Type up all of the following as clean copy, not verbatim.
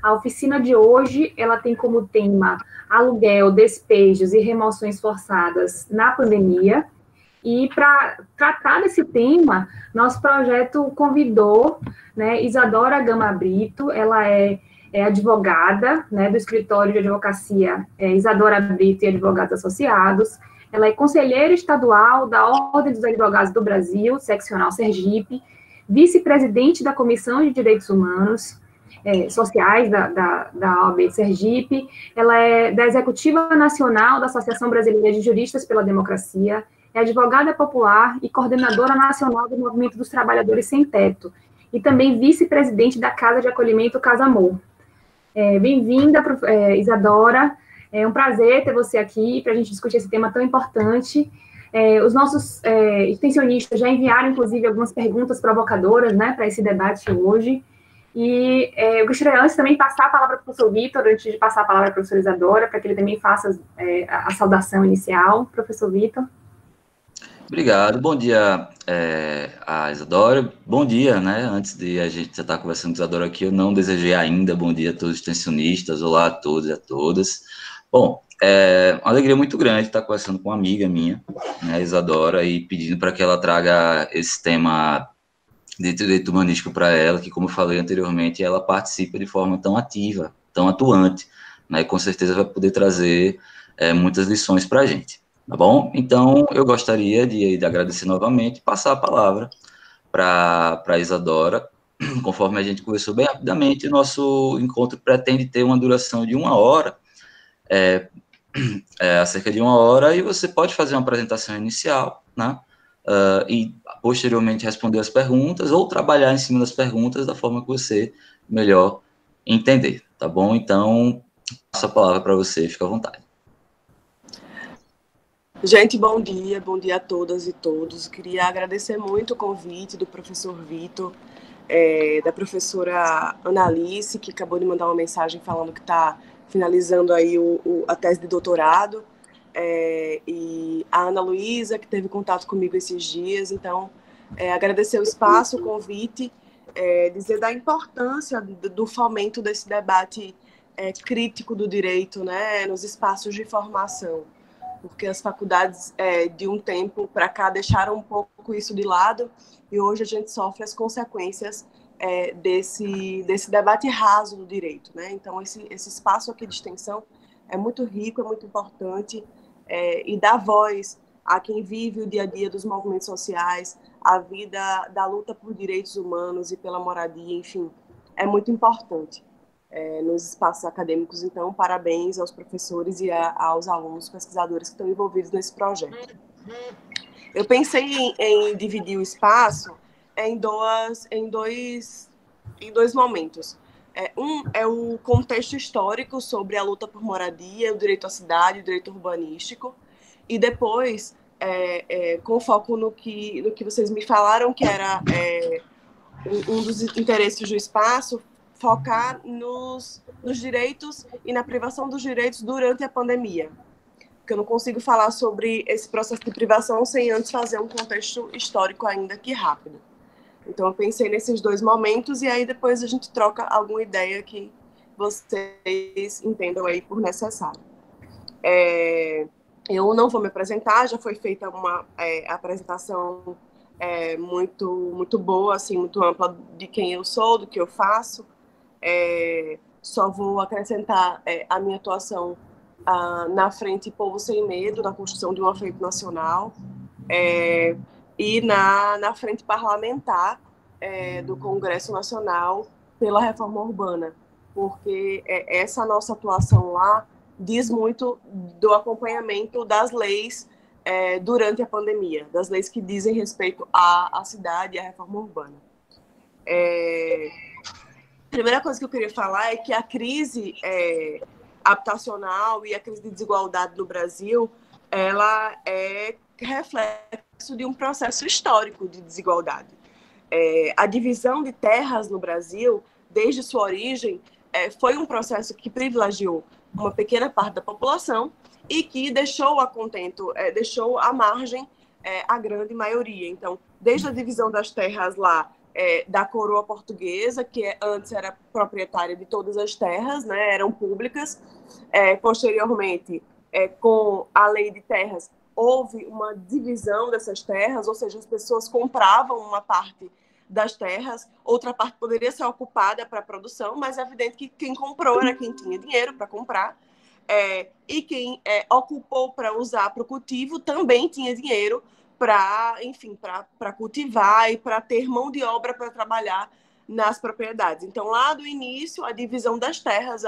A oficina de hoje, ela tem como tema aluguel, despejos e remoções forçadas na pandemia. E para tratar desse tema, nosso projeto convidou, né, Isadora Gama Brito. Ela é advogada, né, do escritório de advocacia Isadora Brito e Advogados Associados. Ela é conselheira estadual da Ordem dos Advogados do Brasil, seccional Sergipe, vice-presidente da Comissão de Direitos Humanos Sociais da OAB de Sergipe. Ela é da Executiva Nacional da Associação Brasileira de Juristas pela Democracia, é advogada popular e coordenadora nacional do Movimento dos Trabalhadores Sem Teto, e também vice-presidente da Casa de Acolhimento Casa Amor. Bem-vinda, Isadora. É um prazer ter você aqui para a gente discutir esse tema tão importante. Os nossos extensionistas já enviaram, inclusive, algumas perguntas provocadoras, né, para esse debate hoje. E eu gostaria antes também de passar a palavra para o professor Vitor, antes de passar a palavra para a professora Isadora, para que ele também faça a saudação inicial. Professor Vitor. Obrigado, bom dia a Isadora, bom dia, né, antes de a gente já estar conversando com a Isadora aqui, eu não desejei ainda bom dia a todos os extensionistas, olá a todos e a todas. Bom, uma alegria muito grande estar conversando com uma amiga minha, né, Isadora, e pedindo para que ela traga esse tema de direito humanístico para ela, que, como eu falei anteriormente, ela participa de forma tão ativa, tão atuante, né, e com certeza vai poder trazer muitas lições para a gente. Tá bom? Então, eu gostaria de agradecer novamente e passar a palavra para a Isadora. Conforme a gente conversou bem rapidamente, o nosso encontro pretende ter uma duração de 1 hora, cerca de 1 hora, e você pode fazer uma apresentação inicial, né? E posteriormente responder as perguntas, ou trabalhar em cima das perguntas da forma que você melhor entender, tá bom? Então, passo a palavra para você, fica à vontade. Gente, bom dia a todas e todos. Queria agradecer muito o convite do professor Vitor, da professora Analice, que acabou de mandar uma mensagem falando que está finalizando aí a tese de doutorado, e a Ana Luísa, que teve contato comigo esses dias. Então, agradecer o espaço, o convite, dizer da importância do fomento desse debate crítico do direito, né, nos espaços de formação, porque as faculdades de um tempo para cá deixaram um pouco isso de lado, e hoje a gente sofre as consequências desse debate raso do direito, né? Então, esse espaço aqui de extensão é muito rico, é muito importante, e dá voz a quem vive o dia a dia dos movimentos sociais, a vida da luta por direitos humanos e pela moradia, enfim, é muito importante. Nos espaços acadêmicos. Então, parabéns aos professores e aos alunos, pesquisadores que estão envolvidos nesse projeto. Eu pensei em dividir o espaço em dois momentos. Um é o contexto histórico sobre a luta por moradia, o direito à cidade, o direito urbanístico, e depois, com foco no que vocês me falaram, que era um dos interesses do espaço, focar nos direitos e na privação dos direitos durante a pandemia. Porque eu não consigo falar sobre esse processo de privação sem antes fazer um contexto histórico ainda que rápido. Então, eu pensei nesses dois momentos, e aí depois a gente troca alguma ideia que vocês entendam aí por necessário. Eu não vou me apresentar, já foi feita uma apresentação muito boa, assim, muito ampla de quem eu sou, do que eu faço. Só vou acrescentar a minha atuação na Frente Povo Sem Medo, na construção de uma frente nacional, e na frente parlamentar do Congresso Nacional pela reforma urbana, porque essa nossa atuação lá diz muito do acompanhamento das leis durante a pandemia, das leis que dizem respeito à cidade e à reforma urbana. A primeira coisa que eu queria falar é que a crise habitacional e a crise de desigualdade no Brasil, ela é reflexo de um processo histórico de desigualdade. A divisão de terras no Brasil, desde sua origem, foi um processo que privilegiou uma pequena parte da população e que deixou a contento, deixou à margem a grande maioria. Então, desde a divisão das terras lá da coroa portuguesa, que antes era proprietária de todas as terras, né, eram públicas. Posteriormente, com a lei de terras, houve uma divisão dessas terras, ou seja, as pessoas compravam uma parte das terras, outra parte poderia ser ocupada para a produção, mas é evidente que quem comprou era quem tinha dinheiro para comprar, e quem ocupou para usar para o cultivo também tinha dinheiro para, enfim, para cultivar e para ter mão de obra para trabalhar nas propriedades. Então, lá do início, a divisão das terras,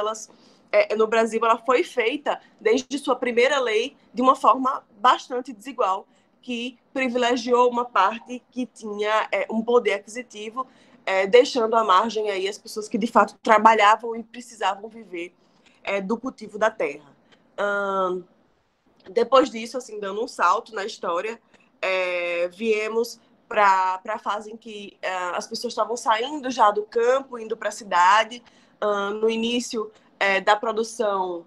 no Brasil, ela foi feita desde sua primeira lei de uma forma bastante desigual, que privilegiou uma parte que tinha um poder aquisitivo, deixando à margem aí as pessoas que de fato trabalhavam e precisavam viver do cultivo da terra. Depois disso, assim, dando um salto na história, viemos para a fase em que as pessoas estavam saindo já do campo, indo para a cidade. No início da produção,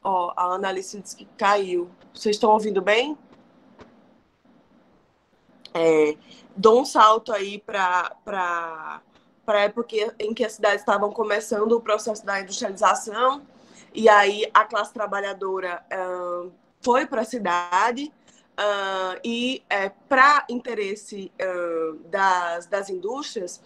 a Ana Alice disse que caiu. Vocês estão ouvindo bem? Dou um salto aí para a época em que as cidades estavam começando o processo da industrialização, e aí a classe trabalhadora foi para a cidade, e para interesse das indústrias,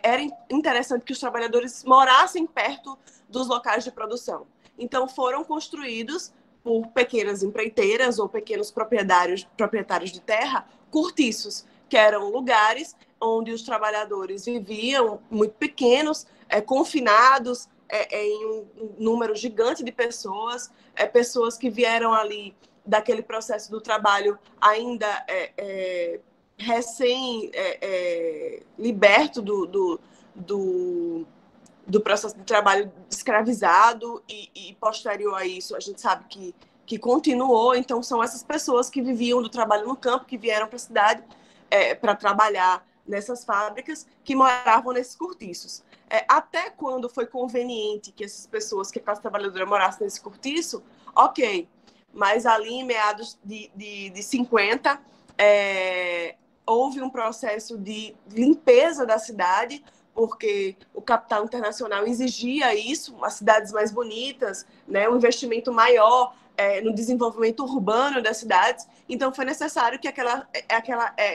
era interessante que os trabalhadores morassem perto dos locais de produção. Então foram construídos por pequenas empreiteiras ou pequenos proprietários de terra, cortiços, que eram lugares onde os trabalhadores viviam muito pequenos, confinados em um número gigante de pessoas, pessoas que vieram ali daquele processo do trabalho ainda recém-liberto do processo de trabalho escravizado, e posterior a isso a gente sabe que continuou. Então são essas pessoas que viviam do trabalho no campo, que vieram para a cidade para trabalhar nessas fábricas, que moravam nesses cortiços. Até quando foi conveniente que essas pessoas, que a classe trabalhadora morasse nesse cortiço, ok, mas ali em meados de 50, houve um processo de limpeza da cidade, porque o capital internacional exigia isso, as cidades mais bonitas, né, um investimento maior no desenvolvimento urbano das cidades. Então foi necessário que aquela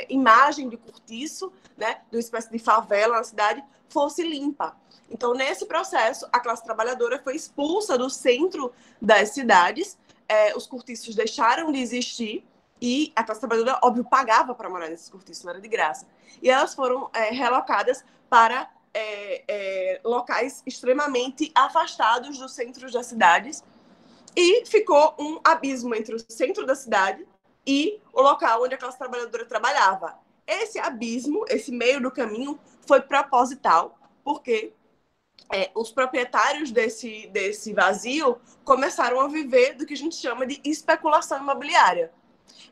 imagem de cortiço, né, de uma espécie de favela na cidade, fosse limpa. Então, nesse processo, a classe trabalhadora foi expulsa do centro das cidades, os cortiços deixaram de existir, e a classe trabalhadora, óbvio, pagava para morar nesses cortiços, não era de graça. E elas foram relocadas para locais extremamente afastados dos centros das cidades, e ficou um abismo entre o centro da cidade e o local onde a classe trabalhadora trabalhava. Esse abismo, esse meio do caminho, foi proposital, porque os proprietários desse vazio começaram a viver do que a gente chama de especulação imobiliária.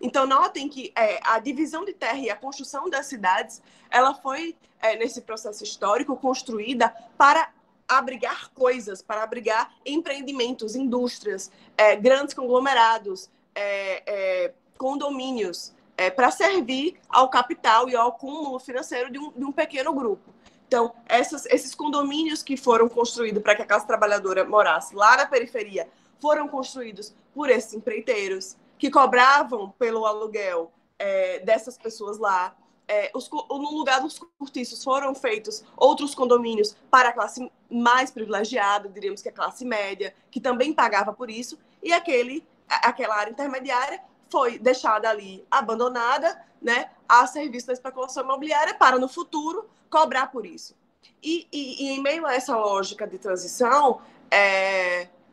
Então, notem que a divisão de terra e a construção das cidades, ela foi, nesse processo histórico, construída para abrigar coisas, para abrigar empreendimentos, indústrias, grandes conglomerados, condomínios, para servir ao capital e ao acúmulo financeiro de um pequeno grupo. Então, esses condomínios que foram construídos para que a classe trabalhadora morasse lá na periferia, foram construídos por esses empreiteiros, que cobravam pelo aluguel dessas pessoas lá. No lugar dos cortiços foram feitos outros condomínios para a classe mais privilegiada, diríamos que a classe média, que também pagava por isso, e aquela área intermediária foi deixada ali abandonada, né, a serviço da especulação imobiliária, para no futuro cobrar por isso. E em meio a essa lógica de transição,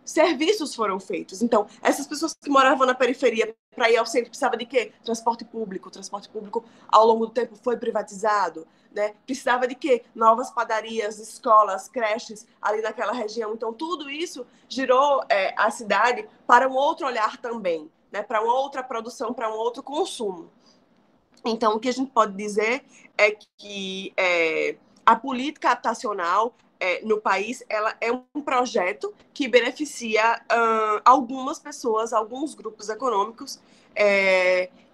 serviços foram feitos. Então, essas pessoas que moravam na periferia para ir ao centro precisava de quê? Transporte público. O transporte público, ao longo do tempo, foi privatizado, né? Precisava de quê? Novas padarias, escolas, creches ali naquela região. Então, tudo isso girou a cidade para um outro olhar também, né? Para uma outra produção, para um outro consumo. Então, o que a gente pode dizer é que a política habitacional no país, ela é um projeto que beneficia algumas pessoas, alguns grupos econômicos,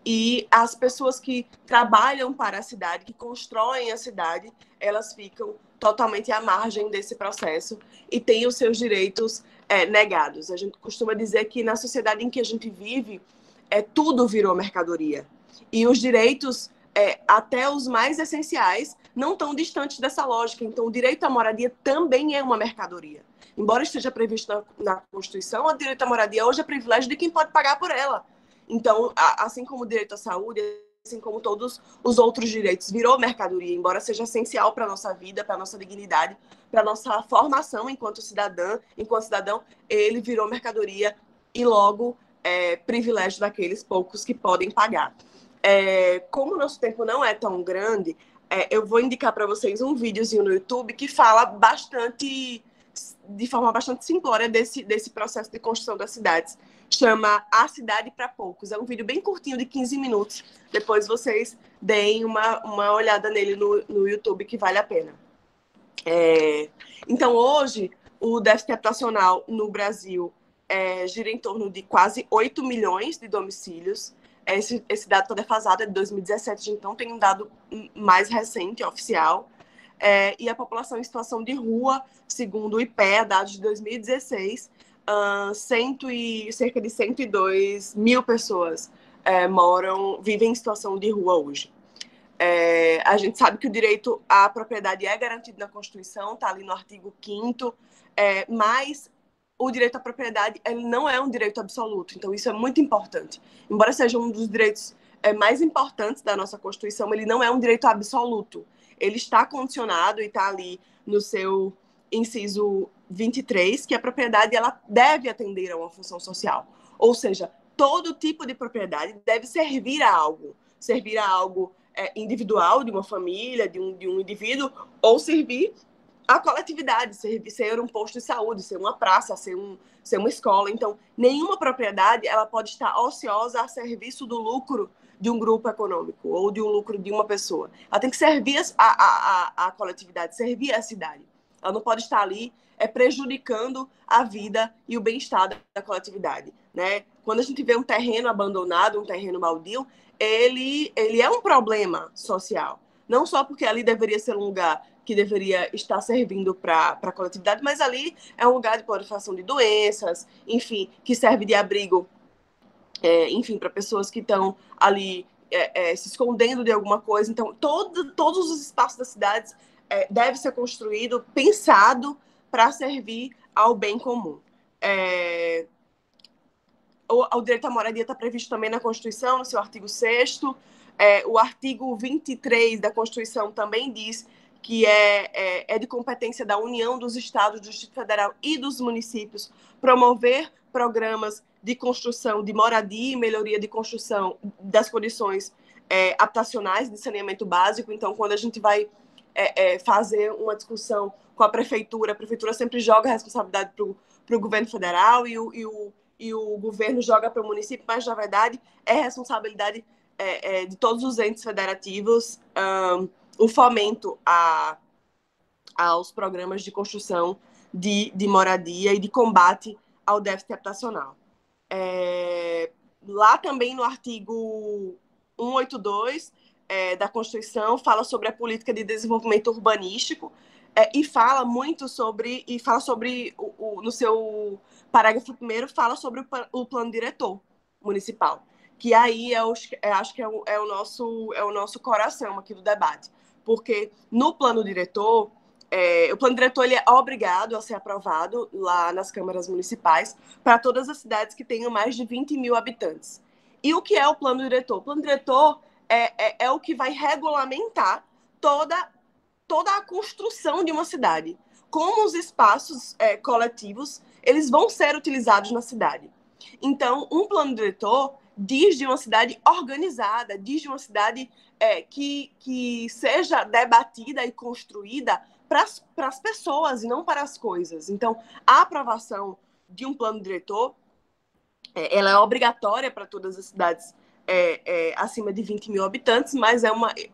e as pessoas que trabalham para a cidade, que constroem a cidade, elas ficam totalmente à margem desse processo e têm os seus direitos negados. A gente costuma dizer que na sociedade em que a gente vive, tudo virou mercadoria. E os direitos, até os mais essenciais, não estão distantes dessa lógica. Então, o direito à moradia também é uma mercadoria. Embora esteja previsto na Constituição, o direito à moradia hoje é privilégio de quem pode pagar por ela. Então, assim como o direito à saúde, assim como todos os outros direitos, virou mercadoria, embora seja essencial para a nossa vida, para a nossa dignidade, para a nossa formação enquanto cidadão, ele virou mercadoria e logo privilégio daqueles poucos que podem pagar. Como o nosso tempo não é tão grande, eu vou indicar para vocês um videozinho no YouTube que fala de forma bastante simplória desse processo de construção das cidades. Chama A Cidade para Poucos. É um vídeo bem curtinho, de 15 minutos. Depois vocês deem uma olhada nele no YouTube, que vale a pena. Então, hoje, o déficit habitacional no Brasil gira em torno de quase 8 milhões de domicílios. Esse dado está defasado, é de 2017, então tem um dado mais recente, oficial. E a população em situação de rua, segundo o IPEA, dados de 2016, cerca de 102 mil pessoas vivem em situação de rua hoje. A gente sabe que o direito à propriedade é garantido na Constituição, está ali no artigo 5º, mas o direito à propriedade ele não é um direito absoluto, então isso é muito importante. Embora seja um dos direitos mais importantes da nossa Constituição, ele não é um direito absoluto. Ele está condicionado e está ali no seu inciso 23, que a propriedade ela deve atender a uma função social. Ou seja, todo tipo de propriedade deve servir a algo individual, de uma família, de um indivíduo, ou servir a coletividade, ser um posto de saúde, ser uma praça, ser uma escola. Então, nenhuma propriedade ela pode estar ociosa a serviço do lucro de um grupo econômico ou de um lucro de uma pessoa. Ela tem que servir a coletividade, servir a cidade. Ela não pode estar ali prejudicando a vida e o bem-estar da coletividade, né? Quando a gente vê um terreno abandonado, um terreno baldio, ele é um problema social. Não só porque ali deveria ser um lugar que deveria estar servindo para a coletividade, mas ali é um lugar de proliferação de doenças, enfim, que serve de abrigo, enfim, para pessoas que estão ali se escondendo de alguma coisa. Então, todos os espaços das cidades devem ser construídos, pensado para servir ao bem comum. O direito à moradia está previsto também na Constituição, no seu artigo 6º. O artigo 23 da Constituição também diz que é de competência da União, dos Estados, do Distrito Federal e dos municípios promover programas de construção de moradia e melhoria de construção das condições habitacionais de saneamento básico. Então, quando a gente vai fazer uma discussão com a prefeitura sempre joga a responsabilidade para o governo federal e o governo joga para o município, mas, na verdade, é responsabilidade de todos os entes federativos o fomento aos programas de construção de moradia e de combate ao déficit habitacional. Lá também no artigo 182 da Constituição fala sobre a política de desenvolvimento urbanístico e fala sobre no seu parágrafo 1º, fala sobre o plano diretor municipal, que aí acho que é o nosso coração aqui do debate, porque no plano diretor, o plano diretor ele é obrigado a ser aprovado lá nas câmaras municipais para todas as cidades que tenham mais de 20 mil habitantes. E o que é o plano diretor? O plano diretor é o que vai regulamentar toda a construção de uma cidade, como os espaços coletivos eles vão ser utilizados na cidade. Então, um plano diretor diz de uma cidade organizada, diz de uma cidade que seja debatida e construída para as pessoas e não para as coisas. Então, a aprovação de um plano diretor ela é obrigatória para todas as cidades acima de 20 mil habitantes, mas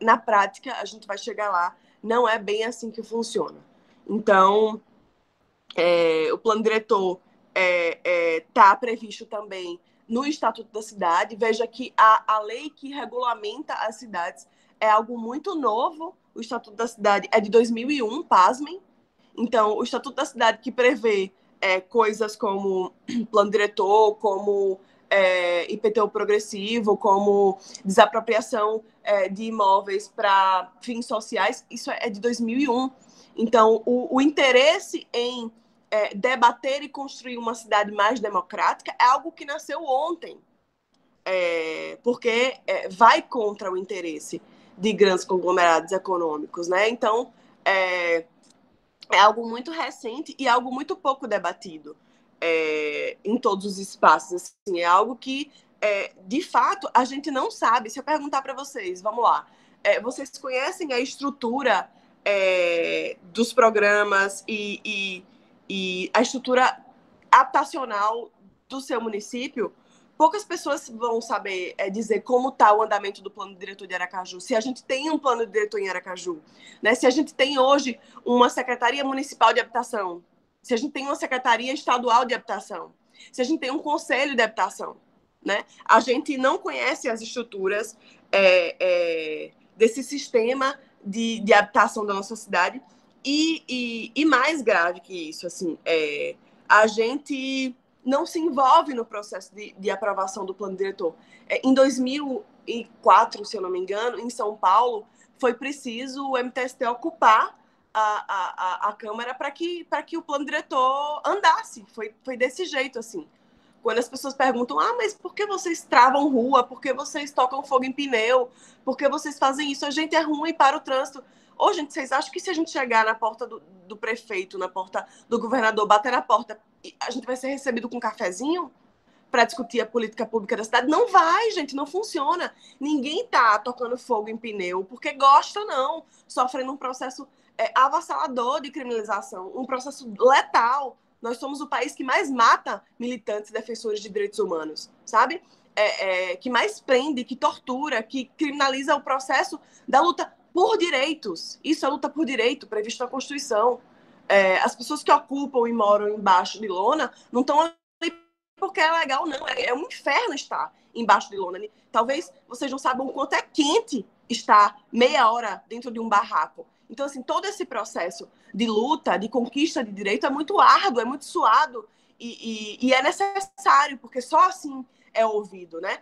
na prática, a gente vai chegar lá, não é bem assim que funciona. Então, o plano diretor está previsto também no Estatuto da Cidade. Veja que a lei que regulamenta as cidades é algo muito novo. O Estatuto da Cidade é de 2001, pasmem. Então, o Estatuto da Cidade que prevê coisas como plano diretor, como IPTU progressivo, como desapropriação de imóveis para fins sociais, isso é de 2001. Então, o interesse em debater e construir uma cidade mais democrática é algo que nasceu ontem, porque vai contra o interesse de grandes conglomerados econômicos, né? Então, é algo muito recente e algo muito pouco debatido em todos os espaços. Assim, é algo que, de fato, a gente não sabe. Se eu perguntar para vocês, vamos lá, vocês conhecem a estrutura dos programas e a estrutura habitacional do seu município? Poucas pessoas vão saber dizer como está o andamento do plano diretor de Aracaju, se a gente tem um plano diretor em Aracaju, né? Se a gente tem hoje uma Secretaria Municipal de Habitação, se a gente tem uma Secretaria Estadual de Habitação, se a gente tem um Conselho de Habitação, né? A gente não conhece as estruturas desse sistema de habitação da nossa cidade e mais grave que isso, assim, a gente não se envolve no processo de aprovação do plano diretor. Em 2004, se eu não me engano, em São Paulo, foi preciso o MTST ocupar a Câmara para que o plano diretor andasse. Foi desse jeito, assim. Quando as pessoas perguntam, mas por que vocês travam rua? Por que vocês tocam fogo em pneu? Por que vocês fazem isso? A gente é ruim para o trânsito. Gente, vocês acham que se a gente chegar na porta do prefeito, na porta do governador, bater na porta, a gente vai ser recebido com um cafezinho para discutir a política pública da cidade? Não vai, gente, não funciona. Ninguém tá tocando fogo em pneu porque gosta, não. Sofrendo um processo avassalador de criminalização, um processo letal. Nós somos o país que mais mata militantes e defensores de direitos humanos, sabe? Que mais prende, que tortura, que criminaliza o processo da luta por direitos. Isso é luta por direito, previsto na Constituição. As pessoas que ocupam e moram embaixo de lona não estão ali porque é legal, não. É um inferno estar embaixo de lona. Talvez vocês não saibam o quanto é quente estar meia hora dentro de um barraco. Então, assim, todo esse processo de luta, de conquista de direito é muito árduo, é muito suado e é necessário, porque só assim é ouvido, né?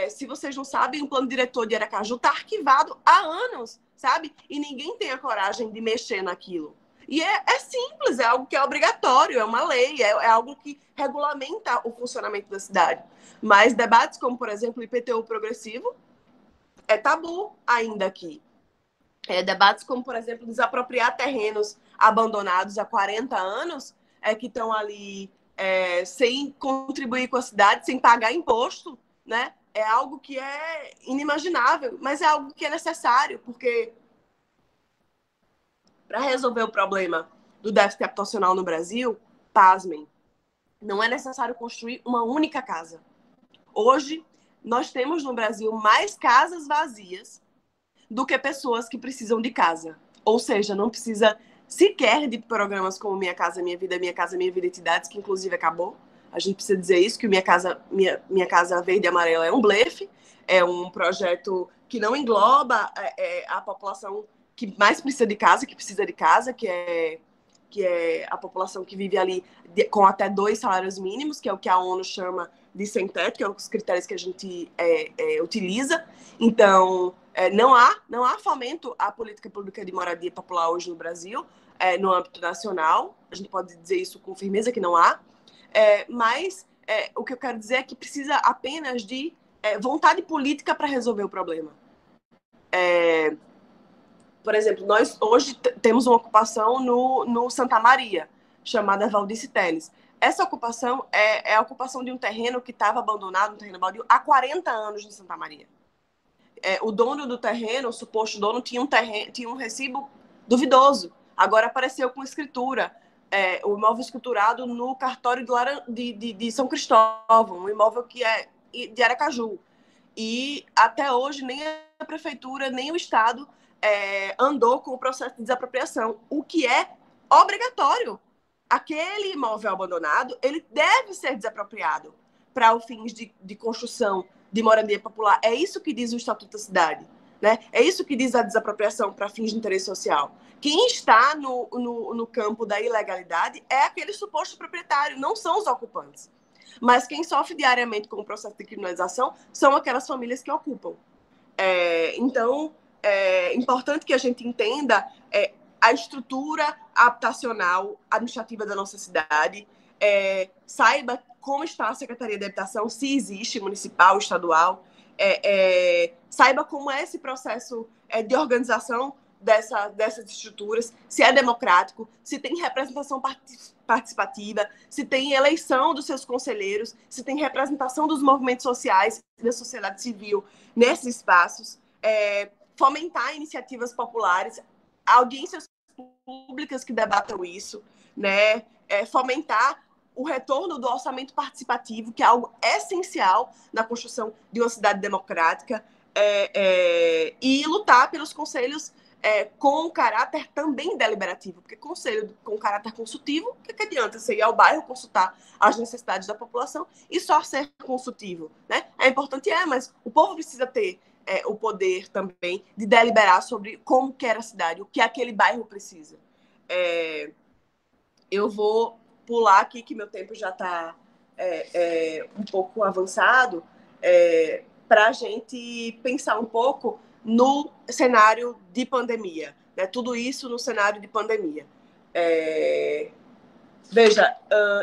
Se vocês não sabem, o plano diretor de Aracaju está arquivado há anos, sabe? E ninguém tem a coragem de mexer naquilo. E é simples, é algo que é obrigatório, é uma lei, é algo que regulamenta o funcionamento da cidade. Mas debates como, por exemplo, o IPTU progressivo é tabu ainda aqui. Debates como, por exemplo, desapropriar terrenos abandonados há 40 anos, que estão ali sem contribuir com a cidade, sem pagar imposto, né? É algo que é inimaginável, mas é algo que é necessário, porque para resolver o problema do déficit habitacional no Brasil, pasmem, não é necessário construir uma única casa. Hoje, nós temos no Brasil mais casas vazias do que pessoas que precisam de casa. Ou seja, não precisa sequer de programas como Minha Casa Minha Vida, Minha Casa Minha Vida Entidades, que inclusive acabou. A gente precisa dizer isso, que o Minha Casa Verde e Amarela é um blefe, é um projeto que não engloba a população que mais precisa de casa, que é a população que vive ali com até 2 salários mínimos, que é o que a ONU chama de sem teto, que é um dos critérios que a gente utiliza. Então, não há fomento à política pública de moradia popular hoje no Brasil, no âmbito nacional. A gente pode dizer isso com firmeza que não há. Mas o que eu quero dizer é que precisa apenas de vontade política para resolver o problema. Por exemplo, nós hoje temos uma ocupação no Santa Maria, chamada Valdice Teles. Essa ocupação é a ocupação de um terreno que estava abandonado, um terreno baldio, há 40 anos em Santa Maria. O dono do terreno, o suposto dono, tinha um recibo duvidoso. Agora apareceu com escritura, o imóvel escriturado no cartório de São Cristóvão, um imóvel que é de Aracaju. E até hoje nem a prefeitura, nem o Estado andou com o processo de desapropriação, o que é obrigatório. Aquele imóvel abandonado, ele deve ser desapropriado para os fins de construção de moradia popular. É isso que diz o Estatuto da Cidade, né? É isso que diz a desapropriação para fins de interesse social. Quem está no campo da ilegalidade é aquele suposto proprietário, não são os ocupantes. Mas quem sofre diariamente com o processo de criminalização são aquelas famílias que ocupam. Então, é importante que a gente entenda a estrutura habitacional administrativa da nossa cidade, saiba como está a Secretaria de Habitação, se existe, municipal, estadual, saiba como é esse processo de organização dessas estruturas, se é democrático, se tem representação participativa, se tem eleição dos seus conselheiros, se tem representação dos movimentos sociais e da sociedade civil nesses espaços, fomentar iniciativas populares, audiências públicas que debatam isso, né? Fomentar o retorno do orçamento participativo, que é algo essencial na construção de uma cidade democrática, e lutar pelos conselhos com caráter também deliberativo, porque conselho com caráter consultivo, o que adianta você ir ao bairro consultar as necessidades da população e só ser consultivo, né? É importante, mas o povo precisa ter o poder também de deliberar sobre como quer a cidade, o que aquele bairro precisa. Eu vou pular aqui, que meu tempo já está um pouco avançado, para a gente pensar um pouco no cenário de pandemia, né? Tudo isso no cenário de pandemia. Veja,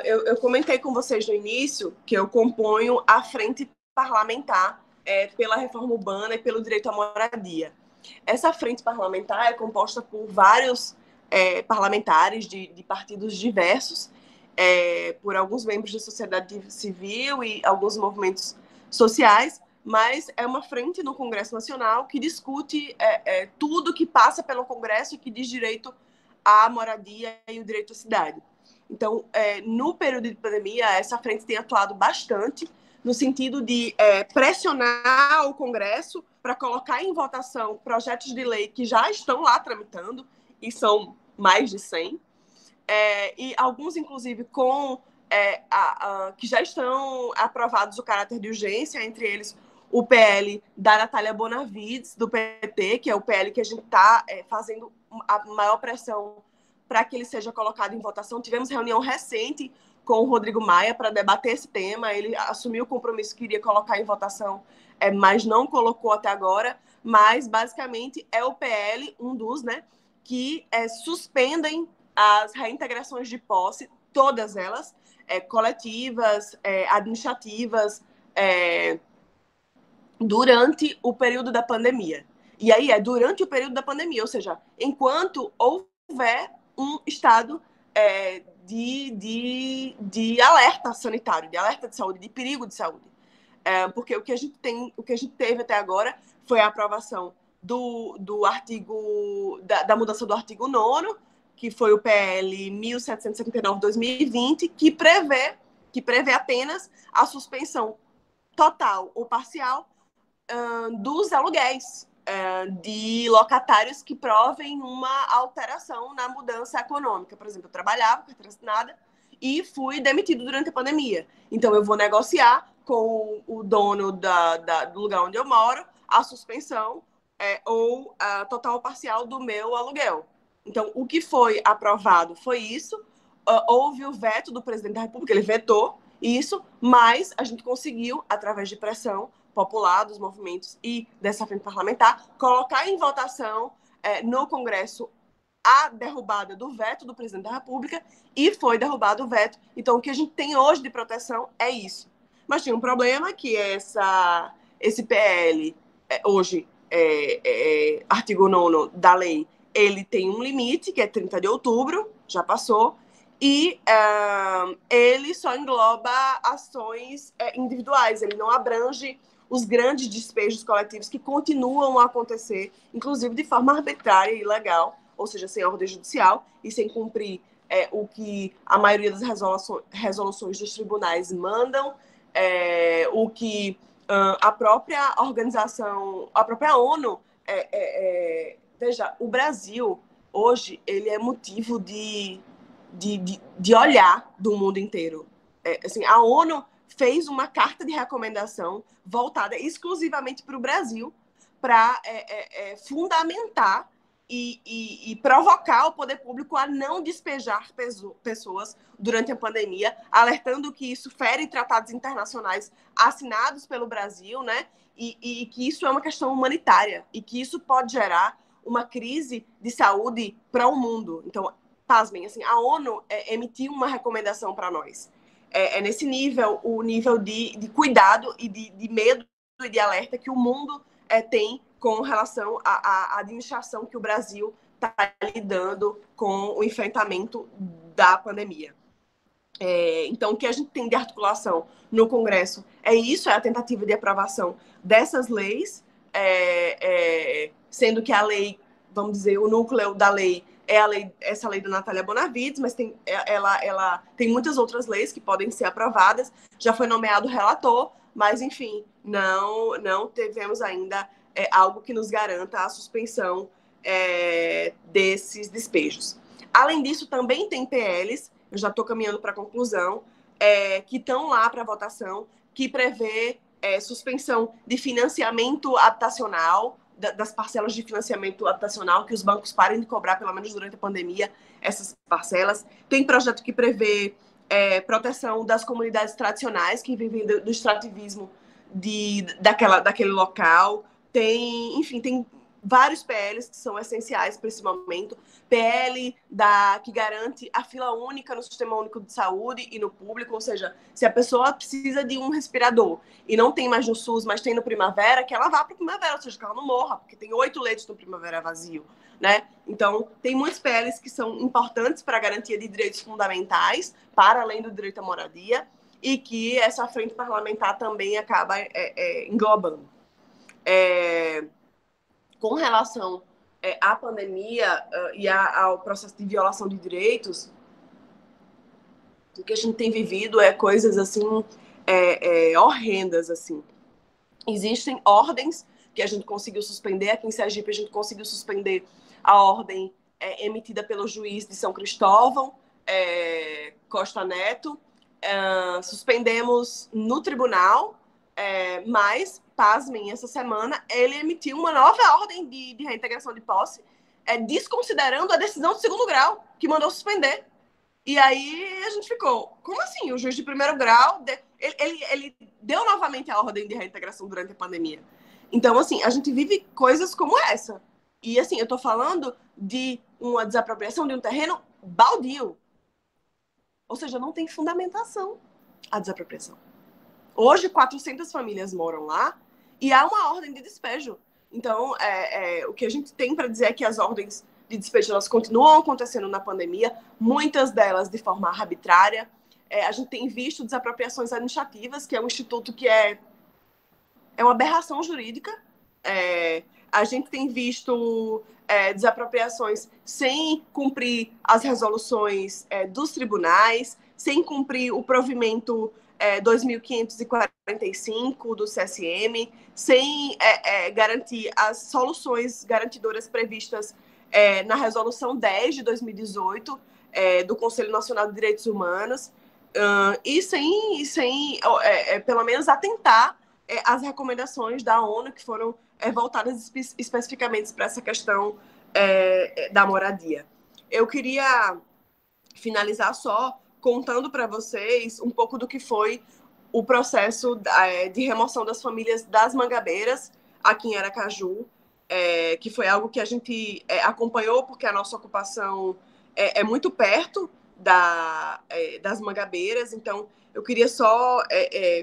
eu comentei com vocês no início que eu componho a frente parlamentar pela reforma urbana e pelo direito à moradia. Essa frente parlamentar é composta por vários parlamentares de partidos diversos, por alguns membros da sociedade civil e alguns movimentos sociais, mas é uma frente no Congresso Nacional que discute tudo que passa pelo Congresso e que diz direito à moradia e o direito à cidade. Então, no período de pandemia, essa frente tem atuado bastante no sentido de pressionar o Congresso para colocar em votação projetos de lei que já estão lá tramitando, e são mais de 100, e alguns, inclusive, que já estão aprovados o caráter de urgência, entre eles o PL da Natália Bonavides, do PT, que é o PL que a gente está fazendo a maior pressão para que ele seja colocado em votação. Tivemos reunião recente com o Rodrigo Maia para debater esse tema. Ele assumiu o compromisso que iria colocar em votação, mas não colocou até agora. Mas, basicamente, é o PL, um dos, né, que suspendem as reintegrações de posse, todas elas, coletivas, administrativas, durante o período da pandemia. E aí durante o período da pandemia, ou seja, enquanto houver um estado de alerta sanitário, de alerta de saúde, de perigo de saúde. Porque o que a gente teve até agora foi a aprovação do artigo, da mudança do artigo 9º, que foi o PL 1779/2020, que prevê apenas a suspensão total ou parcial dos aluguéis de locatários que provem uma alteração na mudança econômica. Por exemplo, eu trabalhava com carteira assinada e fui demitido durante a pandemia. Então, eu vou negociar com o dono do lugar onde eu moro a suspensão ou a total ou parcial do meu aluguel. Então, o que foi aprovado foi isso. Houve o veto do presidente da República, ele vetou isso, mas a gente conseguiu, através de pressão popular, dos movimentos e dessa frente parlamentar, colocar em votação no Congresso a derrubada do veto do presidente da República, e foi derrubado o veto. Então, o que a gente tem hoje de proteção é isso. Mas tinha um problema, que esse PL, hoje, artigo 9º da lei, ele tem um limite, que é 30 de outubro, já passou, e ele só engloba ações individuais, ele não abrange os grandes despejos coletivos que continuam a acontecer, inclusive de forma arbitrária e ilegal, ou seja, sem ordem judicial e sem cumprir o que a maioria das resoluções dos tribunais mandam, o que a própria organização, a própria ONU... veja, o Brasil hoje, ele é motivo de olhar do mundo inteiro. Assim, a ONU fez uma carta de recomendação voltada exclusivamente para o Brasil, para fundamentar e provocar o poder público a não despejar pessoas durante a pandemia, alertando que isso fere tratados internacionais assinados pelo Brasil, né? E que isso é uma questão humanitária e que isso pode gerar uma crise de saúde para o mundo. Então, pasmem, assim, a ONU emitiu uma recomendação para nós. Nesse nível, o nível de cuidado e de medo e de alerta que o mundo tem com relação à administração que o Brasil está lidando com o enfrentamento da pandemia. Então, o que a gente tem de articulação no Congresso é isso, é a tentativa de aprovação dessas leis, sendo que a lei, vamos dizer, o núcleo da lei é essa lei da Natália Bonavides, mas ela tem muitas outras leis que podem ser aprovadas, já foi nomeado relator, mas, enfim, não tivemos ainda algo que nos garanta a suspensão desses despejos. Além disso, também tem PLs, eu já estou caminhando para a conclusão, que estão lá para votação, que prevê suspensão de financiamento habitacional, das parcelas de financiamento habitacional, que os bancos parem de cobrar, pelo menos durante a pandemia, essas parcelas. Tem projeto que prevê proteção das comunidades tradicionais, que vivem do extrativismo daquele local. Tem vários PLs que são essenciais para esse momento. PL que garante a fila única no Sistema Único de Saúde e no público, ou seja, se a pessoa precisa de um respirador e não tem mais no SUS, mas tem no Primavera, que ela vá para o Primavera, ou seja, que ela não morra, porque tem 8 leitos no Primavera vazio, né? Então, tem muitos PLs que são importantes para a garantia de direitos fundamentais, para além do direito à moradia, e que essa frente parlamentar também acaba englobando. Com relação à pandemia e ao processo de violação de direitos, o que a gente tem vivido é coisas assim horrendas. Assim. Existem ordens que a gente conseguiu suspender. Aqui em Sergipe a gente conseguiu suspender a ordem emitida pelo juiz de São Cristóvão, Costa Neto. Suspendemos no tribunal, mas, pasmem, essa semana ele emitiu uma nova ordem de reintegração de posse, desconsiderando a decisão de segundo grau, que mandou suspender. E aí a gente ficou, como assim? O juiz de primeiro grau, ele deu novamente a ordem de reintegração durante a pandemia. Então, assim, a gente vive coisas como essa. E, assim, eu estou falando de uma desapropriação de um terreno baldio. Ou seja, não tem fundamentação a desapropriação. Hoje, 400 famílias moram lá e há uma ordem de despejo. Então, o que a gente tem para dizer é que as ordens de despejo elas continuam acontecendo na pandemia, muitas delas de forma arbitrária. A gente tem visto desapropriações administrativas, que é um instituto que é uma aberração jurídica. A gente tem visto desapropriações sem cumprir as resoluções dos tribunais, sem cumprir o provimento 2545 do CSM, sem garantir as soluções garantidoras previstas na Resolução 10 de 2018 do Conselho Nacional de Direitos Humanos, e sem pelo menos atentar às recomendações da ONU que foram voltadas especificamente para essa questão da moradia. Eu queria finalizar só contando para vocês um pouco do que foi o processo de remoção das famílias das Mangabeiras aqui em Aracaju, que foi algo que a gente acompanhou porque a nossa ocupação é muito perto das Mangabeiras. Então, eu queria só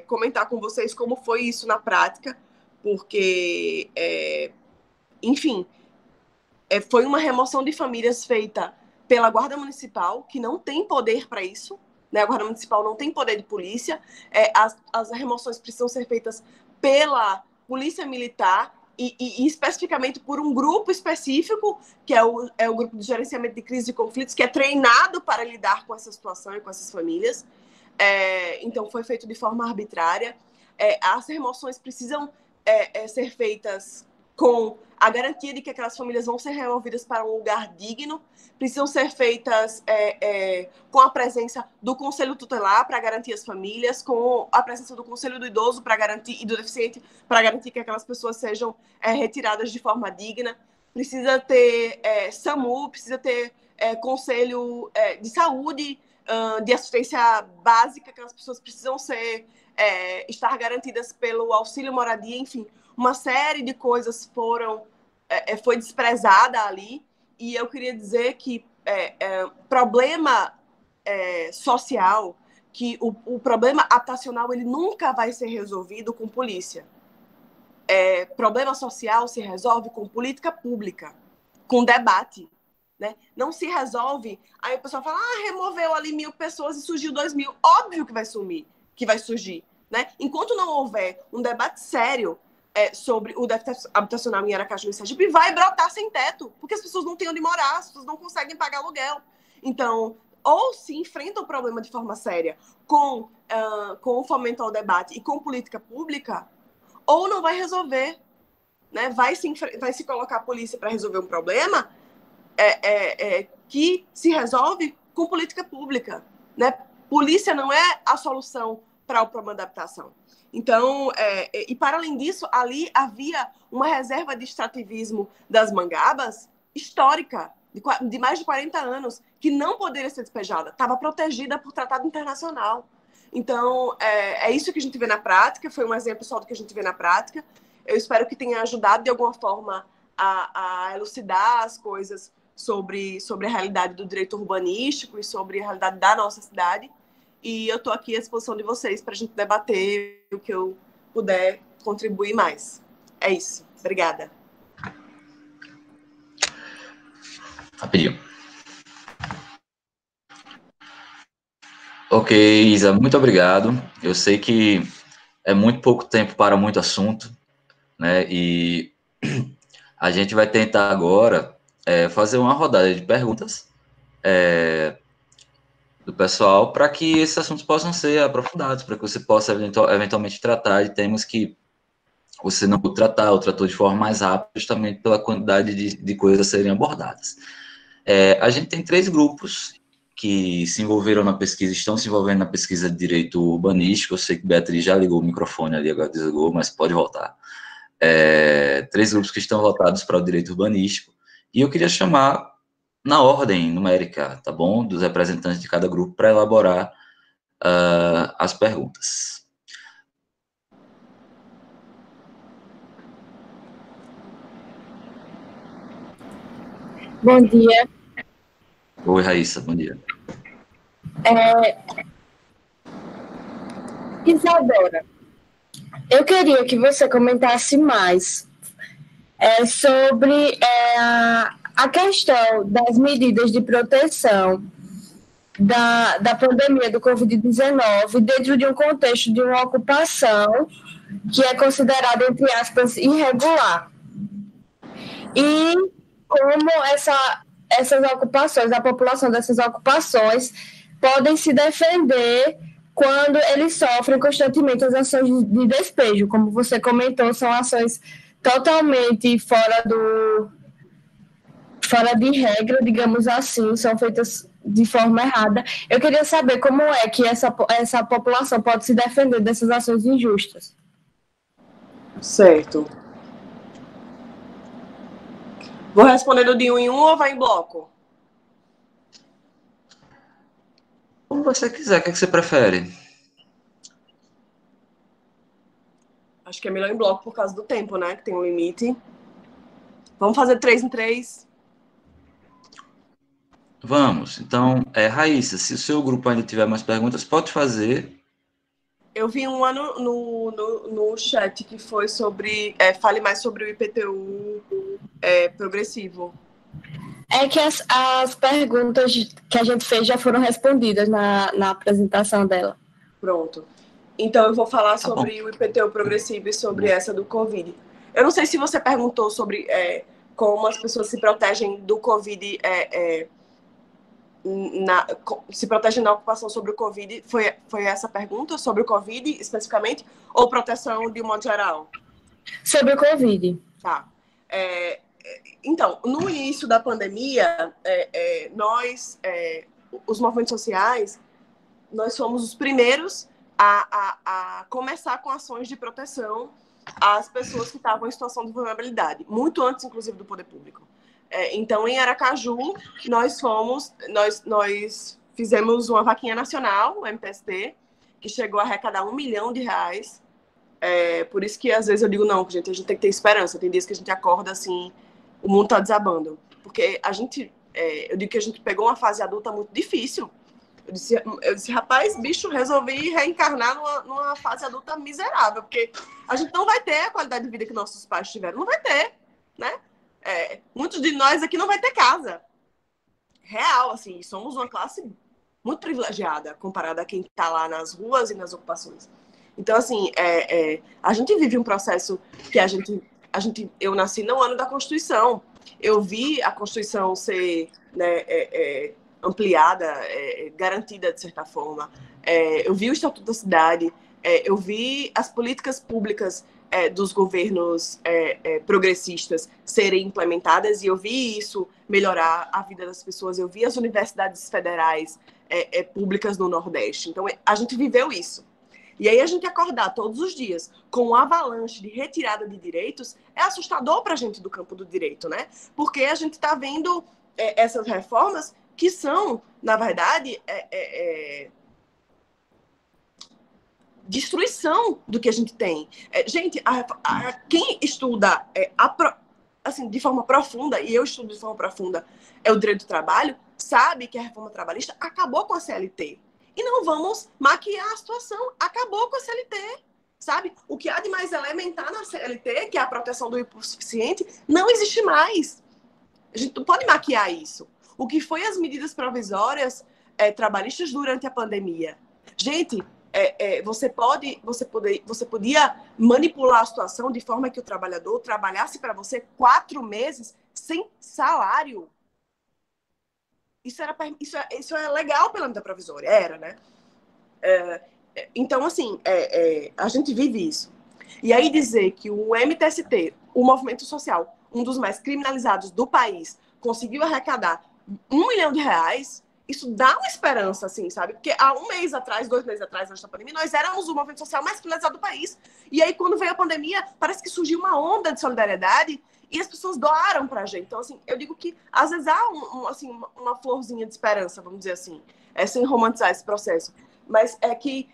comentar com vocês como foi isso na prática, porque, enfim, foi uma remoção de famílias feita pela Guarda Municipal, que não tem poder para isso, né? A Guarda Municipal não tem poder de polícia, as remoções precisam ser feitas pela Polícia Militar e especificamente por um grupo específico, que é o Grupo de Gerenciamento de Crises e Conflitos, que é treinado para lidar com essa situação e com essas famílias. Então, foi feito de forma arbitrária. As remoções precisam ser feitas com a garantia de que aquelas famílias vão ser removidas para um lugar digno, precisam ser feitas com a presença do Conselho Tutelar para garantir as famílias, com a presença do Conselho do Idoso para garantir, e do deficiente para garantir que aquelas pessoas sejam retiradas de forma digna. Precisa ter SAMU, precisa ter Conselho de Saúde, de assistência básica, que as pessoas precisam estar garantidas pelo auxílio moradia, enfim, uma série de coisas foi desprezada ali, e eu queria dizer que problema social, que o problema habitacional, ele nunca vai ser resolvido com polícia. Problema social se resolve com política pública, com debate, né? Não se resolve, aí o pessoal fala, removeu ali 1.000 pessoas e surgiu 2.000. Óbvio que vai surgir, né? Enquanto não houver um debate sério sobre o déficit habitacional em Aracaju e Sergipe, vai brotar sem teto, porque as pessoas não têm onde morar, as pessoas não conseguem pagar aluguel. Então, ou se enfrenta o problema de forma séria com o fomento ao debate e com política pública, ou não vai resolver, né? Vai se colocar a polícia para resolver um problema que se resolve com política pública, né? Polícia não é a solução para o problema da habitação. Então, e para além disso, ali havia uma reserva de extrativismo das Mangabas histórica, de mais de 40 anos, que não poderia ser despejada, estava protegida por tratado internacional. Então, é isso que a gente vê na prática, foi um exemplo só do que a gente vê na prática. Eu espero que tenha ajudado, de alguma forma, a elucidar as coisas sobre a realidade do direito urbanístico e sobre a realidade da nossa cidade. E eu estou aqui à disposição de vocês para a gente debater o que eu puder contribuir mais. É isso. Obrigada. Rapidinho. Ok, Isa, muito obrigado. Eu sei que é muito pouco tempo para muito assunto, né? E a gente vai tentar agora fazer uma rodada de perguntas do pessoal para que esses assuntos possam ser aprofundados, para que você possa eventualmente tratar de temas que você não pode tratar ou tratou de forma mais rápida, justamente pela quantidade de coisas a serem abordadas. A gente tem 3 grupos que se envolveram na pesquisa, estão se envolvendo na pesquisa de direito urbanístico. Eu sei que Beatriz já ligou o microfone ali, agora desligou, mas pode voltar. 3 grupos que estão voltados para o direito urbanístico, e eu queria chamar na ordem numérica, tá bom, dos representantes de cada grupo para elaborar as perguntas. Bom dia. Oi, Raíssa, bom dia. Isadora, eu queria que você comentasse mais sobre a questão das medidas de proteção da pandemia do Covid-19 dentro de um contexto de uma ocupação que é considerada, entre aspas, irregular. E como essas ocupações, a população dessas ocupações podem se defender quando eles sofrem constantemente as ações de despejo. Como você comentou, são ações totalmente fora de regra, digamos assim, são feitas de forma errada. Eu queria saber como é que essa população pode se defender dessas ações injustas. Certo. Vou respondendo de um em um ou vai em bloco? Como você quiser, o que você prefere? Acho que é melhor em bloco por causa do tempo, né? Que tem um limite. Vamos fazer 3 em 3? Vamos. Então, Raíssa, se o seu grupo ainda tiver mais perguntas, pode fazer. Eu vi uma no chat que foi sobre... fale mais sobre o IPTU progressivo. É que as perguntas que a gente fez já foram respondidas na apresentação dela. Pronto. Então, eu vou falar sobre o IPTU progressivo e sobre essa do Covid. Eu não sei se você perguntou sobre como as pessoas se protegem do Covid, se protegem da ocupação sobre o Covid. Foi essa pergunta? Sobre o Covid, especificamente? Ou proteção de um modo geral? Sobre o Covid. Tá. Então, no início da pandemia, nós, os movimentos sociais, nós fomos os primeiros a começar com ações de proteção às pessoas que estavam em situação de vulnerabilidade, muito antes, inclusive, do poder público. Então, em Aracaju, nós fizemos uma vaquinha nacional, o MTST, que chegou a arrecadar R$1 milhão. Por isso que, às vezes, eu digo, não, gente, a gente tem que ter esperança. Tem dias que a gente acorda, assim, o mundo tá desabando. Porque eu digo que a gente pegou uma fase adulta muito difícil. Eu disse, rapaz, bicho, resolvi reencarnar numa fase adulta miserável, porque a gente não vai ter a qualidade de vida que nossos pais tiveram. Não vai ter, né? Muitos de nós aqui não vai ter casa. Real, assim, somos uma classe muito privilegiada comparada a quem está lá nas ruas e nas ocupações. Então, assim, a gente vive um processo que eu nasci no ano da Constituição. Eu vi a Constituição ser, né, ampliada, garantida de certa forma. Eu vi o Estatuto da Cidade, eu vi as políticas públicas dos governos progressistas serem implementadas e eu vi isso melhorar a vida das pessoas. Eu vi as universidades federais públicas no Nordeste. Então, a gente viveu isso. E aí a gente acordar todos os dias com um avalanche de retirada de direitos é assustador para a gente do campo do direito, né? Porque a gente está vendo essas reformas que são, na verdade, destruição do que a gente tem. Gente, quem estuda assim, de forma profunda, e eu estudo de forma profunda, o direito do trabalho, sabe que a reforma trabalhista acabou com a CLT. E não vamos maquiar a situação. Acabou com a CLT, sabe? O que há de mais elementar na CLT, que é a proteção do hipossuficiente, não existe mais. A gente não pode maquiar isso. O que foi as medidas provisórias trabalhistas durante a pandemia? Gente, você podia manipular a situação de forma que o trabalhador trabalhasse para você 4 meses sem salário. Isso é legal pela medida provisória, era, né? Então, assim, a gente vive isso. E aí dizer que o MTST, o movimento social, um dos mais criminalizados do país, conseguiu arrecadar R$1 milhão, isso dá uma esperança, assim, sabe? Porque há 1 mês atrás, 2 meses atrás, antes da pandemia, nós éramos o movimento social mais criminalizado do país. E aí, quando veio a pandemia, parece que surgiu uma onda de solidariedade e as pessoas doaram pra gente. Então, assim, eu digo que, às vezes, há uma florzinha de esperança, vamos dizer assim, sem romantizar esse processo. Mas é que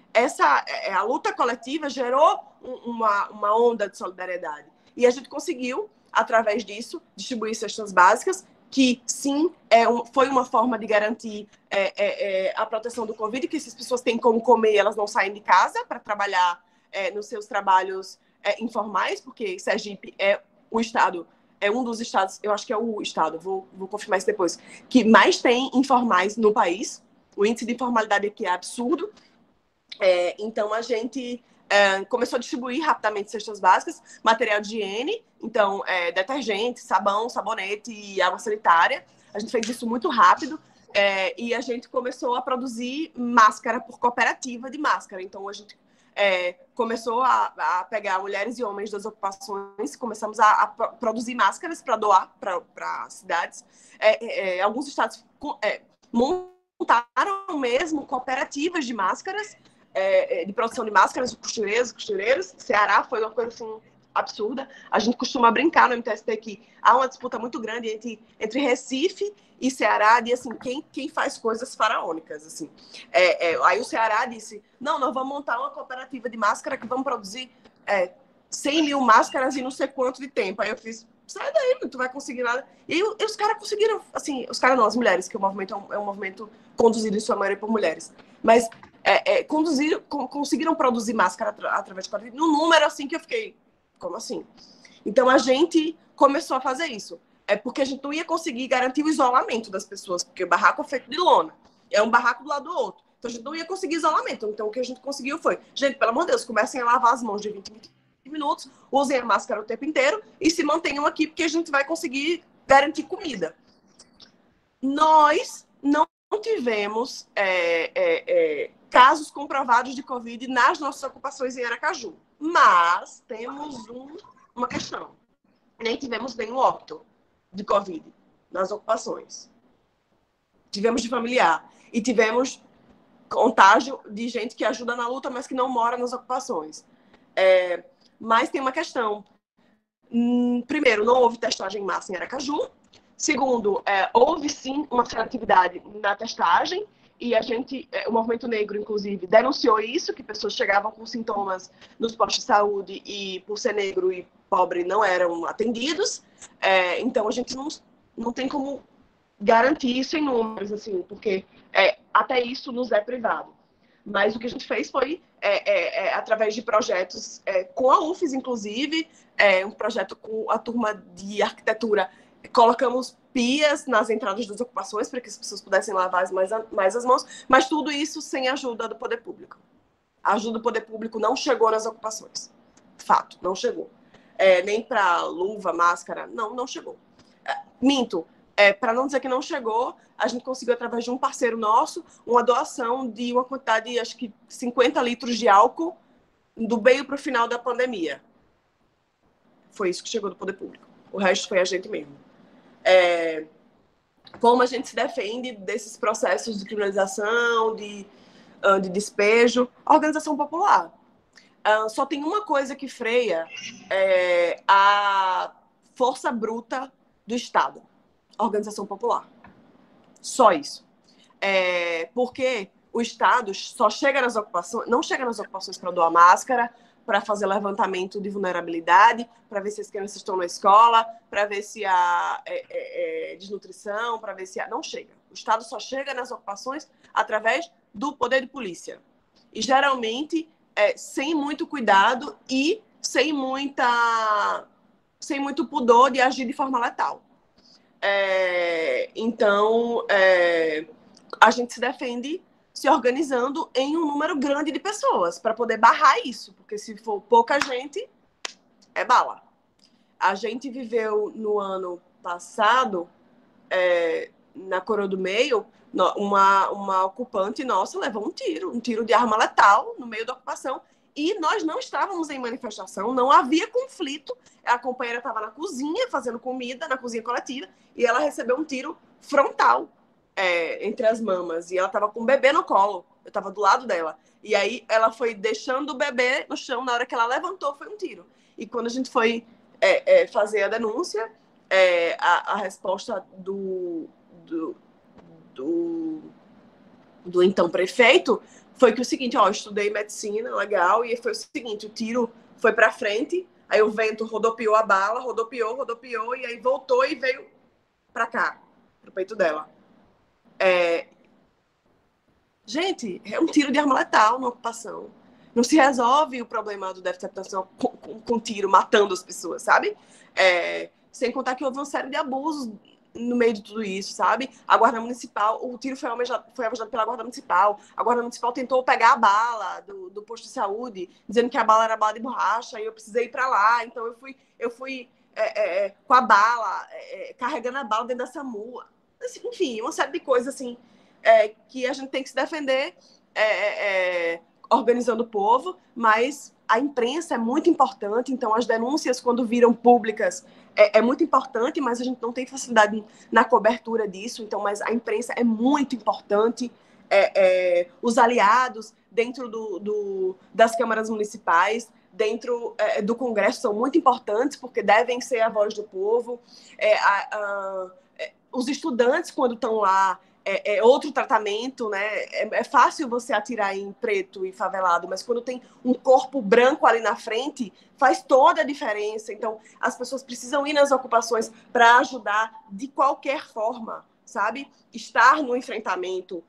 a luta coletiva gerou uma onda de solidariedade. E a gente conseguiu, através disso, distribuir cestas básicas, que, sim, foi uma forma de garantir a proteção do Covid, que se as pessoas têm como comer, elas não saem de casa para trabalhar nos seus trabalhos informais, porque Sergipe o estado, um dos estados, eu acho que é o estado, vou confirmar isso depois, que mais tem informais no país. O índice de informalidade aqui é absurdo. Então, a gente começou a distribuir rapidamente cestas básicas, material de higiene, então, detergente, sabão, sabonete e água sanitária. A gente fez isso muito rápido e a gente começou a produzir máscara por cooperativa de máscara. Então, a gente começou a pegar mulheres e homens das ocupações, começamos a produzir máscaras para doar para cidades. Alguns estados montaram mesmo cooperativas de máscaras, de produção de máscaras, costureiros. Ceará foi uma coisa assim absurda. A gente costuma brincar no MTST que há uma disputa muito grande entre Recife e Ceará, de assim, quem faz coisas faraônicas, assim. Aí o Ceará disse, não, nós vamos montar uma cooperativa de máscara que vamos produzir 100 mil máscaras em não sei quanto de tempo. Aí eu fiz, sai daí, não tu vai conseguir nada. E os caras conseguiram, assim, os caras não, as mulheres, que o movimento é um movimento conduzido em sua maioria por mulheres. Mas conseguiram produzir máscara através de cooperativa, num número assim que eu fiquei, como assim? Então a gente começou a fazer isso. Porque a gente não ia conseguir garantir o isolamento das pessoas, porque o barraco é feito de lona. É um barraco do lado do outro. Então a gente não ia conseguir isolamento. Então o que a gente conseguiu foi, gente, pelo amor de Deus, comecem a lavar as mãos de 20 minutos, usem a máscara o tempo inteiro e se mantenham aqui, porque a gente vai conseguir garantir comida. Nós não tivemos casos comprovados de Covid nas nossas ocupações em Aracaju, mas temos uma questão. nem tivemos nenhum óbito de Covid nas ocupações. Tivemos de familiar. E tivemos contágio de gente que ajuda na luta, mas que não mora nas ocupações. Mas tem uma questão. Primeiro, não houve testagem em massa em Aracaju. Segundo, houve sim uma seletividade na testagem, e o Movimento Negro, inclusive, denunciou isso, que pessoas chegavam com sintomas nos postos de saúde e, por ser negro e pobre, não eram atendidos. Então, a gente não tem como garantir isso em números, assim, porque até isso nos é privado. Mas o que a gente fez foi, através de projetos com a UFES, inclusive, um projeto com a turma de arquitetura, colocamos pias nas entradas das ocupações para que as pessoas pudessem lavar mais as mãos, mas tudo isso sem a ajuda do poder público. A ajuda do poder público não chegou nas ocupações. Fato, não chegou. Nem para luva, máscara, não chegou. Minto. Para não dizer que não chegou, a gente conseguiu, através de um parceiro nosso, uma doação de uma quantidade, acho que 50 litros de álcool, do meio para o final da pandemia. Foi isso que chegou do poder público. O resto foi a gente mesmo. Como a gente se defende desses processos de criminalização, de despejo? Organização popular. Só tem uma coisa que freia a força bruta do Estado. Organização popular. Só isso. Porque o Estado só chega nas ocupações, não chega nas ocupações para doar máscara, para fazer levantamento de vulnerabilidade, para ver se as crianças estão na escola, para ver se há desnutrição, para ver se há... Não chega. O Estado só chega nas ocupações através do poder de polícia. E, geralmente, sem muito cuidado e sem muito pudor de agir de forma letal. Então, a gente se defende se organizando em um número grande de pessoas para poder barrar isso, porque se for pouca gente, é bala. A gente viveu no ano passado, na Coroa do Meio, uma ocupante nossa levou um tiro de arma letal no meio da ocupação, e nós não estávamos em manifestação, não havia conflito. A companheira estava na cozinha fazendo comida, na cozinha coletiva, e ela recebeu um tiro frontal entre as mamas, e ela estava com o bebê no colo, eu estava do lado dela, e aí ela foi deixando o bebê no chão, na hora que ela levantou foi um tiro. E quando a gente foi fazer a denúncia, a resposta do então prefeito foi que o seguinte: eu estudei medicina, legal, e foi o seguinte: o tiro foi para frente, aí o vento rodopiou a bala, rodopiou, e aí voltou e veio para cá, pro peito dela. Gente, é um tiro de arma letal na ocupação. Não se resolve o problema do déficit de atenção com tiro, matando as pessoas, sabe? Sem contar que houve uma série de abusos no meio de tudo isso, sabe? A Guarda Municipal, o tiro foi alvejado pela Guarda Municipal. A Guarda Municipal tentou pegar a bala do posto de saúde, dizendo que a bala era bala de borracha, e eu precisei ir para lá. Então eu fui com a bala, carregando a bala dentro da SAMU. Assim, enfim, uma série de coisas assim, que a gente tem que se defender organizando o povo, mas a imprensa é muito importante, então as denúncias, quando viram públicas, é muito importante, mas a gente não tem facilidade na cobertura disso, então, mas a imprensa é muito importante, os aliados dentro das câmaras municipais, dentro do Congresso são muito importantes, porque devem ser a voz do povo, os estudantes, quando estão lá, outro tratamento, né? É fácil você atirar em preto e favelado, mas quando tem um corpo branco ali na frente, faz toda a diferença. Então, as pessoas precisam ir nas ocupações para ajudar de qualquer forma, sabe? Estar no enfrentamento,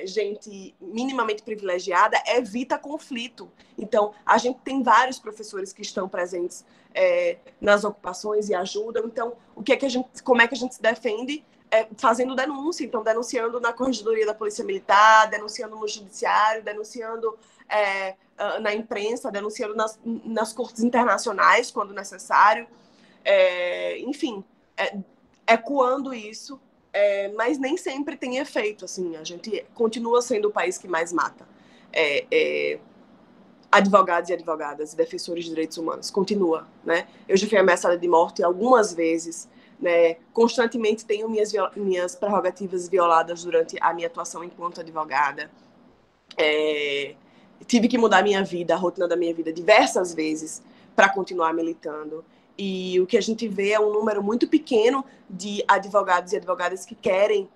gente minimamente privilegiada, evita conflito. Então, a gente tem vários professores que estão presentes nas ocupações e ajudam. Então, como é que a gente se defende? Fazendo denúncia, então denunciando na Corregedoria da Polícia Militar, denunciando no Judiciário, denunciando na imprensa, denunciando nas cortes internacionais, quando necessário, enfim, ecoando isso, mas nem sempre tem efeito, assim, a gente continua sendo o país que mais mata. advogados e advogadas e defensores de direitos humanos. Continua, né? Eu já fui ameaçada de morte algumas vezes, né? Constantemente tenho minhas prerrogativas violadas durante a minha atuação enquanto advogada. Tive que mudar minha vida, a rotina da minha vida diversas vezes para continuar militando. E o que a gente vê é um número muito pequeno de advogados e advogadas que querem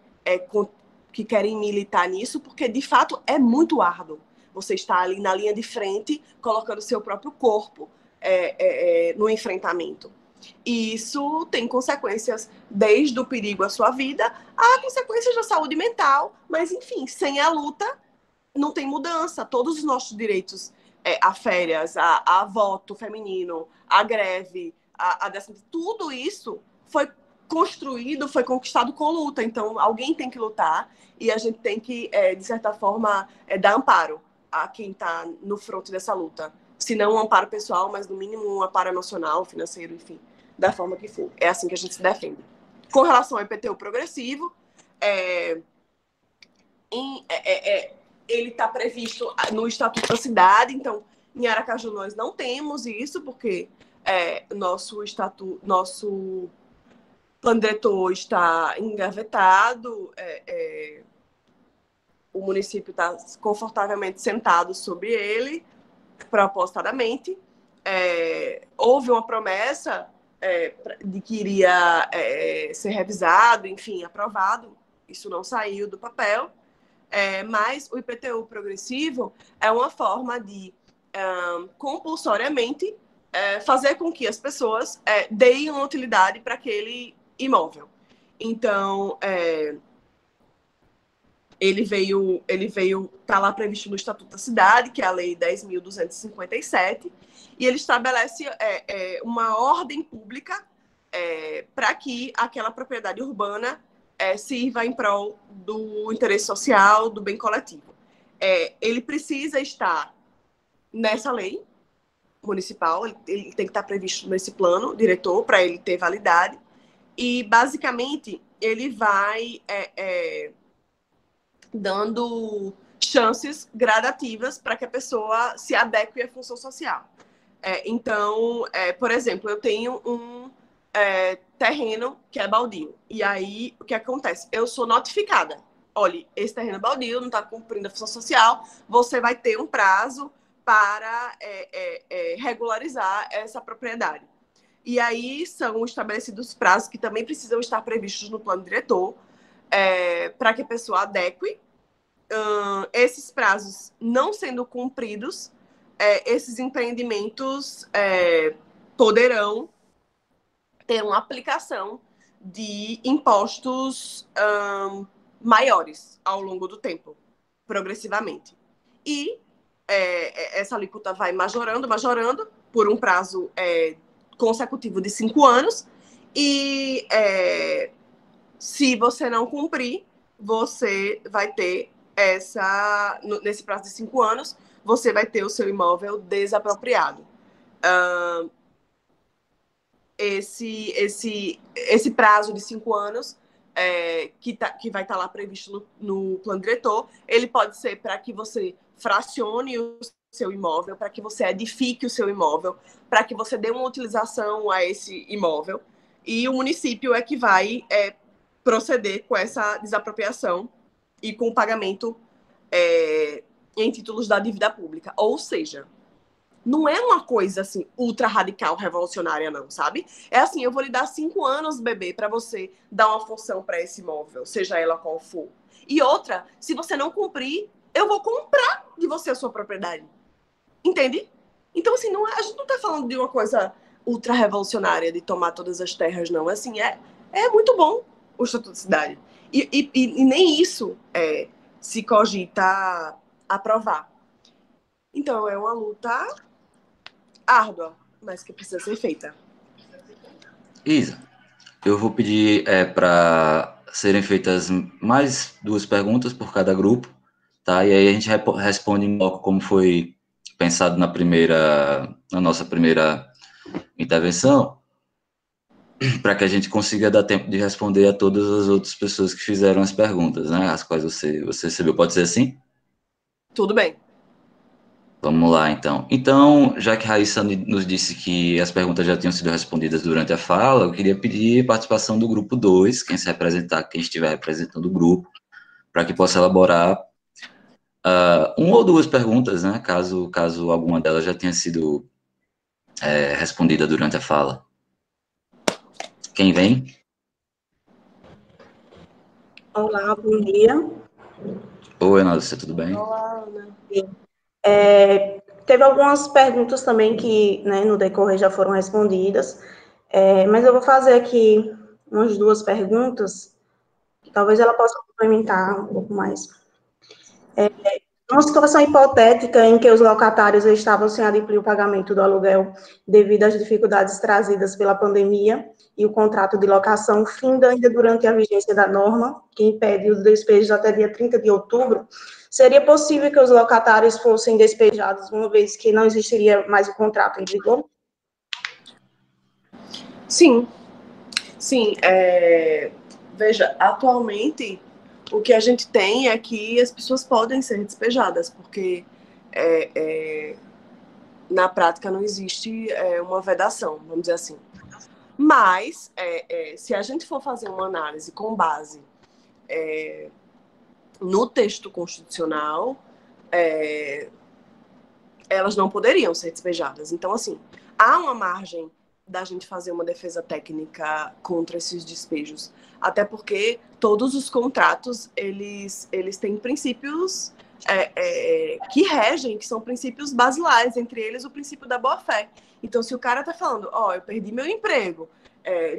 militar nisso, porque de fato é muito árduo. Você está ali na linha de frente, colocando seu próprio corpo no enfrentamento. E isso tem consequências desde o perigo à sua vida a consequências da saúde mental. Mas, enfim, sem a luta, não tem mudança. Todos os nossos direitos, a férias, a voto feminino, a greve, tudo isso foi construído, foi conquistado com luta. Então, alguém tem que lutar e a gente tem que, de certa forma, dar amparo a quem está no fronte dessa luta. Se não um amparo pessoal, mas no mínimo um amparo emocional, financeiro, enfim, da forma que for. É assim que a gente se defende. Com relação ao IPTU progressivo, ele está previsto no Estatuto da Cidade, então em Aracaju nós não temos isso, porque nosso plano diretor está engavetado, o município está confortavelmente sentado sobre ele, propositadamente. Houve uma promessa de que iria ser revisado, enfim, aprovado. Isso não saiu do papel. Mas o IPTU progressivo é uma forma de, compulsoriamente, fazer com que as pessoas deem uma utilidade para aquele imóvel. Então, ele veio tá lá previsto no Estatuto da Cidade, que é a Lei 10.257, e ele estabelece uma ordem pública para que aquela propriedade urbana sirva em prol do interesse social, do bem coletivo. Ele precisa estar nessa lei municipal, ele tem que estar previsto nesse plano diretor para ele ter validade, e basicamente ele vai dando chances gradativas para que a pessoa se adeque à função social. Então, por exemplo, eu tenho um terreno que é baldio. E aí, o que acontece? Eu sou notificada. Olha, esse terreno é baldio, não está cumprindo a função social, você vai ter um prazo para regularizar essa propriedade. E aí são estabelecidos prazos que também precisam estar previstos no plano diretor, para que a pessoa adeque. Esses prazos não sendo cumpridos, esses empreendimentos poderão ter uma aplicação de impostos maiores ao longo do tempo, progressivamente. E essa alíquota vai majorando por um prazo consecutivo de 5 anos, e se você não cumprir, você vai ter nesse prazo de 5 anos, você vai ter o seu imóvel desapropriado. Esse prazo de 5 anos que vai estar lá previsto no plano diretor, ele pode ser para que você fracione o seu imóvel, para que você edifique o seu imóvel, para que você dê uma utilização a esse imóvel, e o município é que vai proceder com essa desapropriação e com o pagamento em títulos da dívida pública. Ou seja, não é uma coisa assim ultra radical, revolucionária, não, sabe? É assim, eu vou lhe dar 5 anos, bebê, para você dar uma função para esse imóvel, seja ela qual for. E outra, se você não cumprir, eu vou comprar de você a sua propriedade. Entende? Então, assim, a gente não está falando de uma coisa ultra revolucionária, de tomar todas as terras, não. Assim, é muito bom o Estatuto da Cidade. E nem isso se cogita aprovar. Então, é uma luta árdua, mas que precisa ser feita. Isa, eu vou pedir para serem feitas mais 2 perguntas por cada grupo, tá? E aí a gente responde em bloco como foi pensado na nossa primeira intervenção, para que a gente consiga dar tempo de responder a todas as outras pessoas que fizeram as perguntas, né? As quais você recebeu. Pode ser assim? Tudo bem. Vamos lá, então. Então, já que Raíssa nos disse que as perguntas já tinham sido respondidas durante a fala, eu queria pedir a participação do grupo 2, quem se representar, quem estiver representando o grupo, para que possa elaborar uma ou duas perguntas, né, caso alguma delas já tenha sido respondida durante a fala. Quem vem? Olá, bom dia. Oi, Ana Lúcia, tudo bem? Olá, Ana. Teve algumas perguntas também que, né, no decorrer já foram respondidas, mas eu vou fazer aqui umas duas perguntas, que talvez ela possa complementar um pouco mais. Uma situação hipotética em que os locatários estavam sem adimplir o pagamento do aluguel devido às dificuldades trazidas pela pandemia e o contrato de locação finda ainda durante a vigência da norma, que impede os despejos até dia 30 de outubro, seria possível que os locatários fossem despejados, uma vez que não existiria mais o contrato em vigor? Sim. Veja, atualmente, o que a gente tem é que as pessoas podem ser despejadas, porque na prática não existe uma vedação, vamos dizer assim. Mas, se a gente for fazer uma análise com base no texto constitucional, elas não poderiam ser despejadas. Então, assim, há uma margem da gente fazer uma defesa técnica contra esses despejos. Até porque todos os contratos, eles têm princípios que regem, que são princípios basilares, entre eles o princípio da boa-fé. Então, se o cara está falando, eu perdi meu emprego,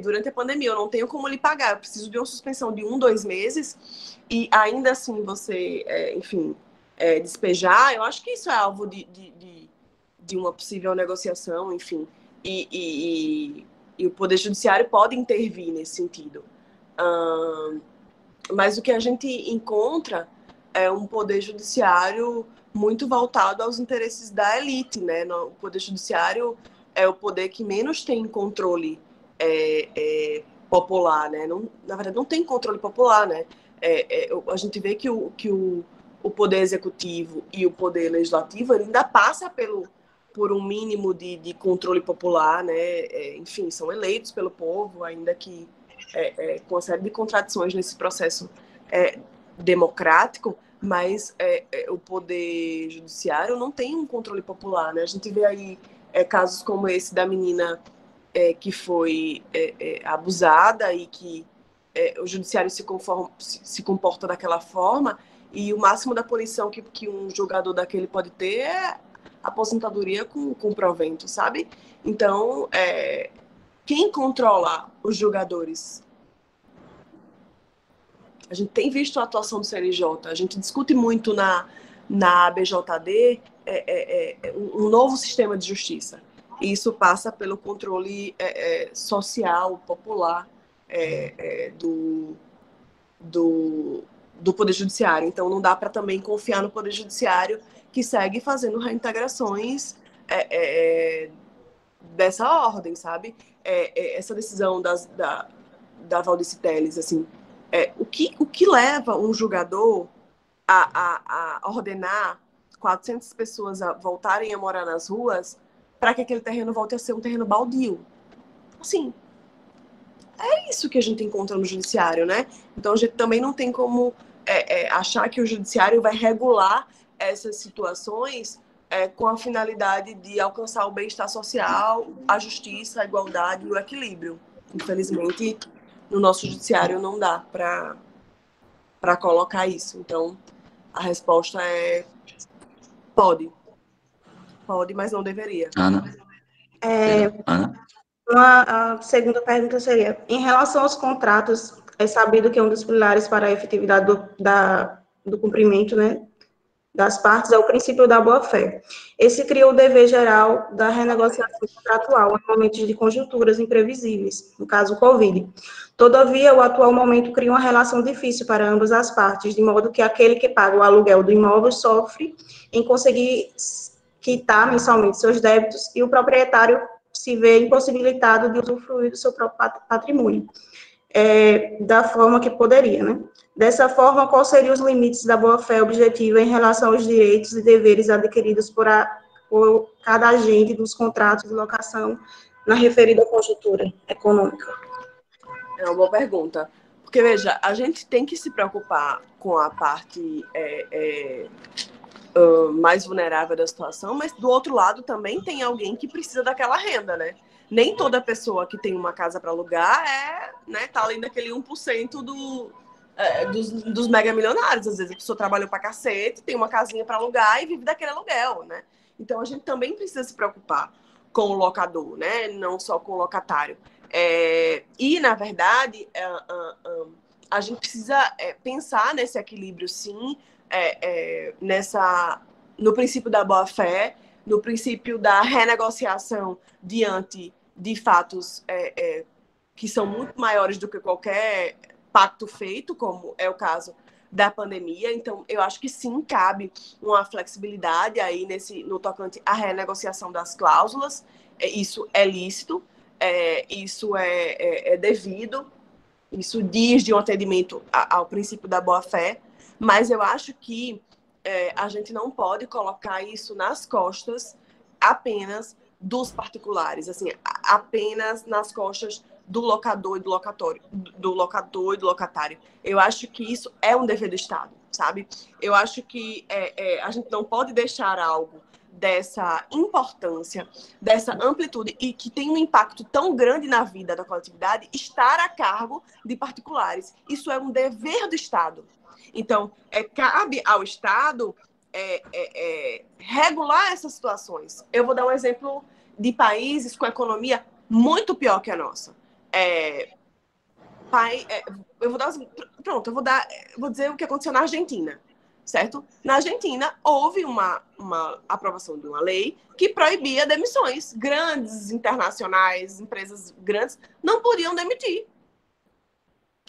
durante a pandemia eu não tenho como lhe pagar, eu preciso de uma suspensão de 1-2 meses, e ainda assim você, despejar, eu acho que isso é alvo de uma possível negociação, enfim, e o Poder Judiciário pode intervir nesse sentido. Mas o que a gente encontra é um Poder Judiciário muito voltado aos interesses da elite, né? O Poder Judiciário é o poder que menos tem controle popular, né? Não, na verdade, não tem controle popular, né? A gente vê que o Poder Executivo e o Poder Legislativo ainda passa por um mínimo de controle popular, né? Enfim, são eleitos pelo povo, ainda que com uma série de contradições nesse processo democrático, mas o Poder Judiciário não tem um controle popular, né? A gente vê aí casos como esse da menina que foi abusada e que o Judiciário se comporta daquela forma, e o máximo da punição que um julgador daquele pode ter é aposentadoria com provento, sabe? Então, quem controla os julgadores? A gente tem visto a atuação do CNJ, a gente discute muito na ABJD um novo sistema de justiça. E isso passa pelo controle social, popular do Poder Judiciário. Então, não dá para também confiar no Poder Judiciário, que segue fazendo reintegrações dessa ordem, sabe? Essa decisão da Valdice Telles, assim, o que leva um julgador a ordenar 400 pessoas a voltarem a morar nas ruas para que aquele terreno volte a ser um terreno baldio? Assim, é isso que a gente encontra no judiciário, né? Então, a gente também não tem como achar que o judiciário vai regular essas situações com a finalidade de alcançar o bem-estar social, a justiça, a igualdade e o equilíbrio. Infelizmente, no nosso judiciário não dá para colocar isso. Então, a resposta é pode. Pode, mas não deveria. Ana? Ana? A segunda pergunta seria, em relação aos contratos, é sabido que um dos pilares para a efetividade do cumprimento, né, das partes é o princípio da boa-fé. Esse cria o dever geral da renegociação contratual em momentos de conjunturas imprevisíveis, no caso o Covid. Todavia, o atual momento cria uma relação difícil para ambas as partes, de modo que aquele que paga o aluguel do imóvel sofre em conseguir quitar mensalmente seus débitos e o proprietário se vê impossibilitado de usufruir do seu próprio patrimônio. da forma que poderia, né? Dessa forma, quais seriam os limites da boa-fé objetiva em relação aos direitos e deveres adquiridos por cada agente dos contratos de locação na referida conjuntura econômica? É uma boa pergunta. Porque, veja, a gente tem que se preocupar com a parte mais vulnerável da situação, mas, do outro lado, também tem alguém que precisa daquela renda, né? Nem toda pessoa que tem uma casa para alugar tá ali naquele 1% dos mega milionários. Às vezes a pessoa trabalhou para cacete, tem uma casinha para alugar e vive daquele aluguel, né? Então, a gente também precisa se preocupar com o locador, né? Não só com o locatário. E, na verdade, a gente precisa pensar nesse equilíbrio, sim, no princípio da boa-fé, no princípio da renegociação diante de fatos que são muito maiores do que qualquer pacto feito, como é o caso da pandemia. Então, eu acho que sim, cabe uma flexibilidade aí no tocante à renegociação das cláusulas. Isso é lícito, isso é devido, isso diz de um atendimento ao princípio da boa-fé, mas eu acho que a gente não pode colocar isso nas costas apenas dos particulares, assim, apenas nas costas do locador e do locatário. Eu acho que isso é um dever do Estado, sabe? Eu acho que a gente não pode deixar algo dessa importância, dessa amplitude e que tem um impacto tão grande na vida da coletividade estar a cargo de particulares. Isso é um dever do Estado. Então, cabe ao Estado regular essas situações. Eu vou dar um exemplo de países com economia muito pior que a nossa. Vou dizer o que aconteceu na Argentina, certo? Na Argentina, houve uma aprovação de uma lei que proibia demissões. Grandes internacionais, empresas grandes, não podiam demitir.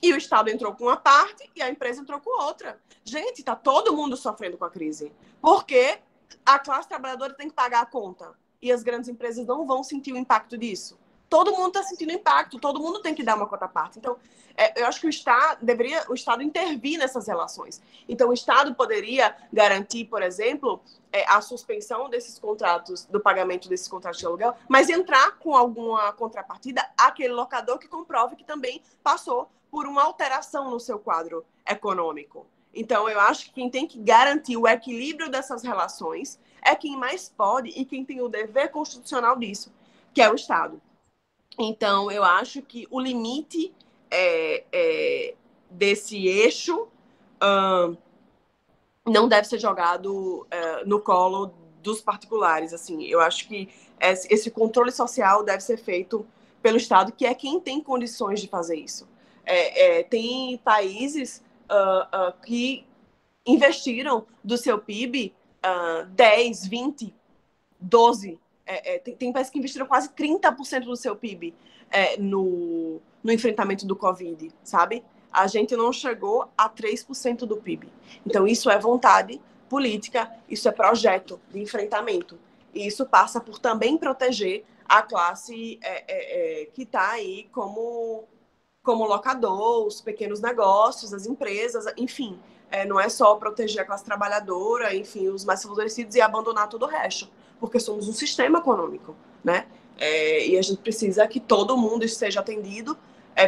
E o Estado entrou com uma parte e a empresa entrou com outra. Gente, está todo mundo sofrendo com a crise. Porque a classe trabalhadora tem que pagar a conta. E as grandes empresas não vão sentir o impacto disso. Todo mundo está sentindo impacto, todo mundo tem que dar uma cota à parte. Então, eu acho que o Estado intervir nessas relações. Então, o Estado poderia garantir, por exemplo, a suspensão desses contratos, do pagamento desses contratos de aluguel, mas entrar com alguma contrapartida àquele locador que comprove que também passou por uma alteração no seu quadro econômico. Então, eu acho que quem tem que garantir o equilíbrio dessas relações é quem mais pode e quem tem o dever constitucional disso, que é o Estado. Então, eu acho que o limite desse eixo não deve ser jogado no colo dos particulares. Assim, eu acho que esse controle social deve ser feito pelo Estado, que é quem tem condições de fazer isso. Tem países que investiram do seu PIB 10, 20, 12%. Tem países que investiram quase 30% do seu PIB no enfrentamento do Covid, sabe? A gente não chegou a 3% do PIB. Então, isso é vontade política, isso é projeto de enfrentamento. E isso passa por também proteger a classe que está aí como locador, os pequenos negócios, as empresas, enfim. Não é só proteger a classe trabalhadora, enfim, os mais favorecidos e abandonar todo o resto, porque somos um sistema econômico, né? E a gente precisa que todo mundo esteja atendido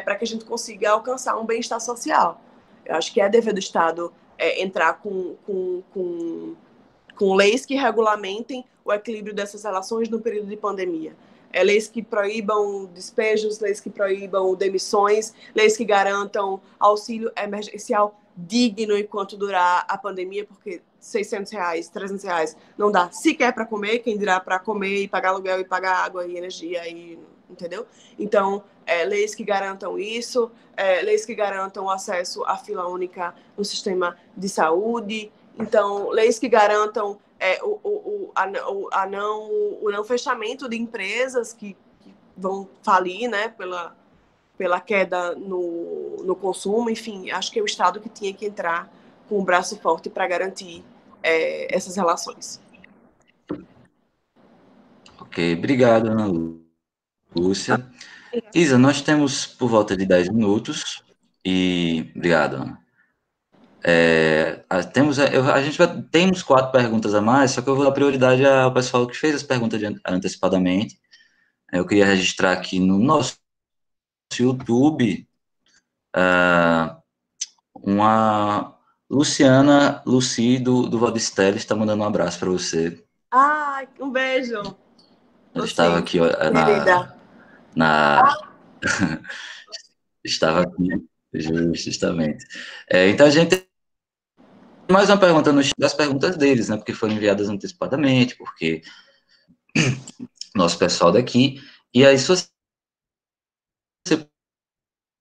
para que a gente consiga alcançar um bem-estar social. Eu acho que é dever do Estado entrar com leis que regulamentem o equilíbrio dessas relações no período de pandemia. Leis que proíbam despejos, leis que proíbam demissões, leis que garantam auxílio emergencial digno enquanto durar a pandemia, porque R$600, R$300 não dá sequer para comer, quem dirá para comer e pagar aluguel e pagar água e energia, entendeu? Então, leis que garantam isso, leis que garantam o acesso à fila única no sistema de saúde, então, leis que garantam o não fechamento de empresas que vão falir, né, pela queda no consumo, enfim, acho que é o Estado que tinha que entrar com o braço forte para garantir essas relações. Ok, obrigado, Ana Lúcia. Isa, nós temos por volta de 10 minutos e... Obrigado, Ana. Temos 4 perguntas a mais, só que eu vou dar prioridade ao pessoal que fez as perguntas antecipadamente. Eu queria registrar aqui no nosso YouTube uma Luciana Luci do Valdistelli está mandando um abraço para você. Um beijo. Ela estava aqui estava aqui, justamente. Então a gente tem mais uma pergunta das perguntas deles, né? Porque foram enviadas antecipadamente, porque nosso pessoal daqui. E aí, se você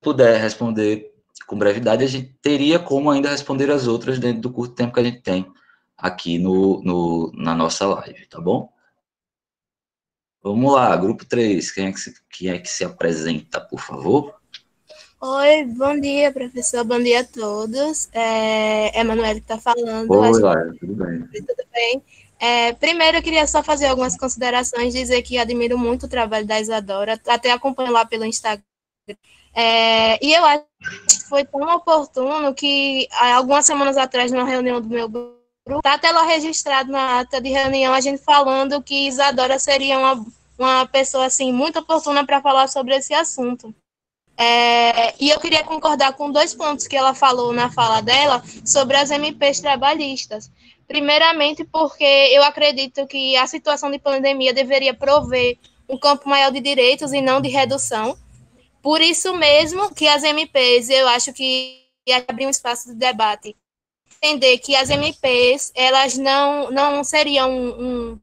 puder responder com brevidade, a gente teria como ainda responder as outras dentro do curto tempo que a gente tem aqui na nossa live, tá bom? Vamos lá, grupo 3, quem é que se apresenta, por favor? Oi, bom dia, professor, bom dia a todos. É Emanuele que está falando. Oi, Lara, tudo bem? Tudo bem. Primeiro, eu queria só fazer algumas considerações, dizer que admiro muito o trabalho da Isadora, até acompanho lá pelo Instagram. E eu acho que foi tão oportuno que, algumas semanas atrás, numa reunião do meu grupo, está até lá registrado na ata de reunião, a gente falando que Isadora seria uma pessoa assim, muito oportuna para falar sobre esse assunto. E eu queria concordar com 2 pontos que ela falou na fala dela sobre as MPs trabalhistas. Primeiramente, porque eu acredito que a situação de pandemia deveria prover um campo maior de direitos e não de redução. Por isso mesmo que as MPs, eu acho que abrir um espaço de debate, entender que as MPs, elas não seriam um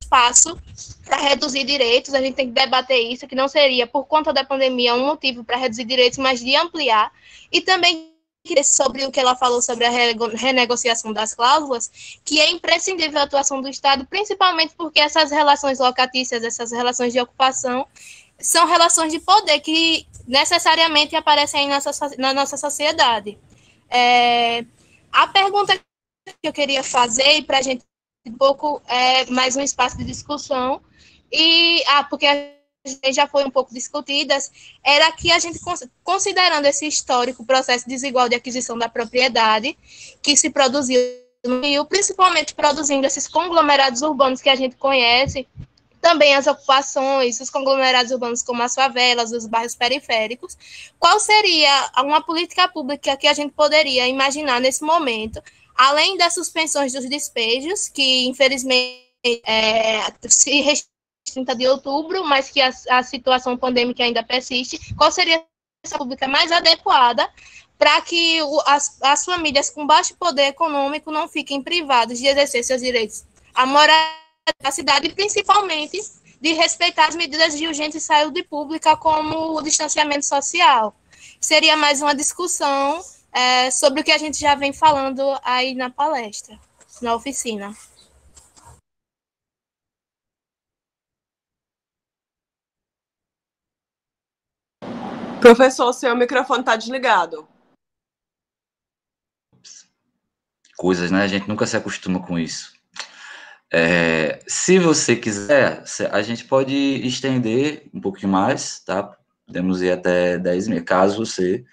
espaço para reduzir direitos, a gente tem que debater isso, que não seria, por conta da pandemia, um motivo para reduzir direitos, mas de ampliar. E também sobre o que ela falou sobre a renegociação das cláusulas, que é imprescindível a atuação do Estado, principalmente porque essas relações locatícias, essas relações de ocupação, são relações de poder que necessariamente aparecem na nossa sociedade. A pergunta que eu queria fazer, para a gente um pouco mais um espaço de discussão, porque já foi um pouco discutidas, era que a gente, considerando esse histórico processo desigual de aquisição da propriedade que se produziu no Rio, principalmente produzindo esses conglomerados urbanos que a gente conhece, também as ocupações, os conglomerados urbanos como as favelas, os bairros periféricos, qual seria uma política pública que a gente poderia imaginar nesse momento, além das suspensões dos despejos, que infelizmente se restringe 30 de outubro, mas que a situação pandêmica ainda persiste, qual seria a pública mais adequada para que as famílias com baixo poder econômico não fiquem privadas de exercer seus direitos à moradia da cidade, principalmente de respeitar as medidas de urgência e saúde pública, como o distanciamento social. Seria mais uma discussão sobre o que a gente já vem falando aí na palestra, na oficina. Professor, seu microfone está desligado. Coisas, né? A gente nunca se acostuma com isso. Se você quiser, a gente pode estender um pouquinho mais, tá? Podemos ir até 10h30, caso você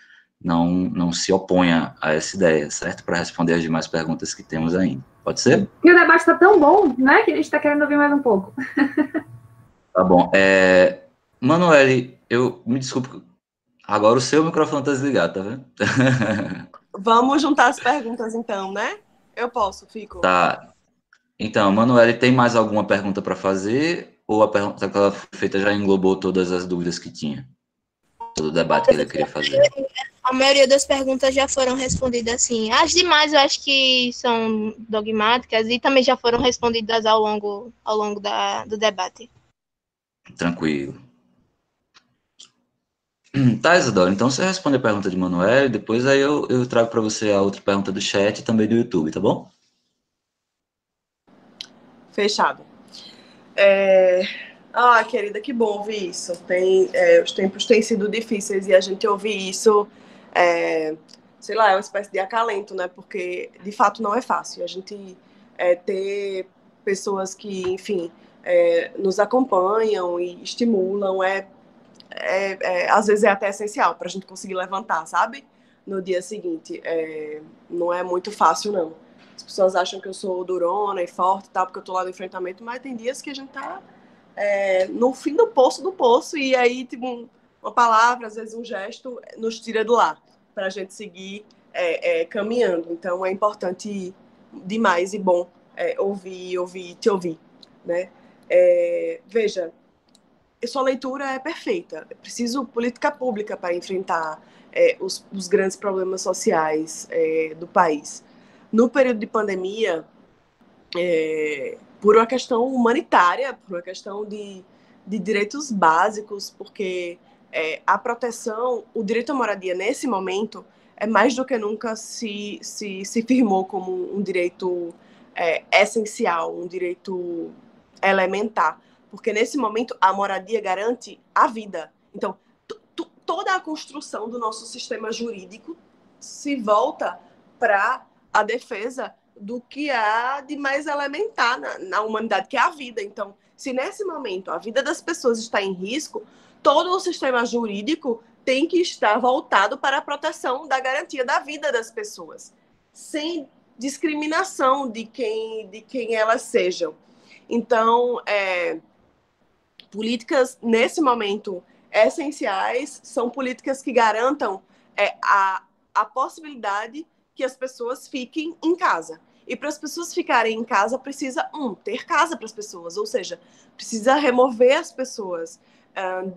não se oponha a essa ideia, certo? Para responder as demais perguntas que temos ainda. Pode ser? E o debate está tão bom, né? Que a gente está querendo ouvir mais um pouco. Tá bom. Manoeli, me desculpe, agora o seu microfone está desligado, tá vendo? Vamos juntar as perguntas, então, né? Eu posso, fico. Tá. Então, Manoeli, tem mais alguma pergunta para fazer? Ou a pergunta que ela foi feita já englobou todas as dúvidas que tinha? Todo o debate que ele queria fazer? A maioria das perguntas já foram respondidas, sim. As demais eu acho que são dogmáticas e também já foram respondidas ao longo do debate. Tranquilo. Tá, Isadora, então você responde a pergunta de Manoeli, depois aí eu trago para você a outra pergunta do chat e também do YouTube, tá bom? Fechado. Querida, que bom ouvir isso. Os tempos têm sido difíceis e a gente ouvir isso, sei lá, é uma espécie de acalento, né? Porque, de fato, não é fácil. A gente ter pessoas que, enfim, nos acompanham e estimulam às vezes é até essencial para a gente conseguir levantar, sabe? No dia seguinte. Não é muito fácil, não. As pessoas acham que eu sou durona e forte, tá, porque eu tô lá no enfrentamento, mas tem dias que a gente tá no fim do poço, e aí, tipo, uma palavra, às vezes um gesto, nos tira do lá, para a gente seguir caminhando. Então, é importante demais e bom te ouvir, né? Veja, sua leitura é perfeita. É preciso política pública para enfrentar os grandes problemas sociais do país. No período de pandemia, por uma questão humanitária, por uma questão de direitos básicos, porque a proteção, o direito à moradia, nesse momento, mais do que nunca se firmou como um direito essencial, um direito elementar, porque nesse momento a moradia garante a vida. Então, toda a construção do nosso sistema jurídico se volta para a defesa do que há de mais elementar na humanidade, que é a vida. Então, se nesse momento a vida das pessoas está em risco, todo o sistema jurídico tem que estar voltado para a proteção da garantia da vida das pessoas, sem discriminação de quem elas sejam. Então, políticas, nesse momento, essenciais são políticas que garantam a possibilidade que as pessoas fiquem em casa. E para as pessoas ficarem em casa, precisa, ter casa para as pessoas, ou seja, precisa remover as pessoas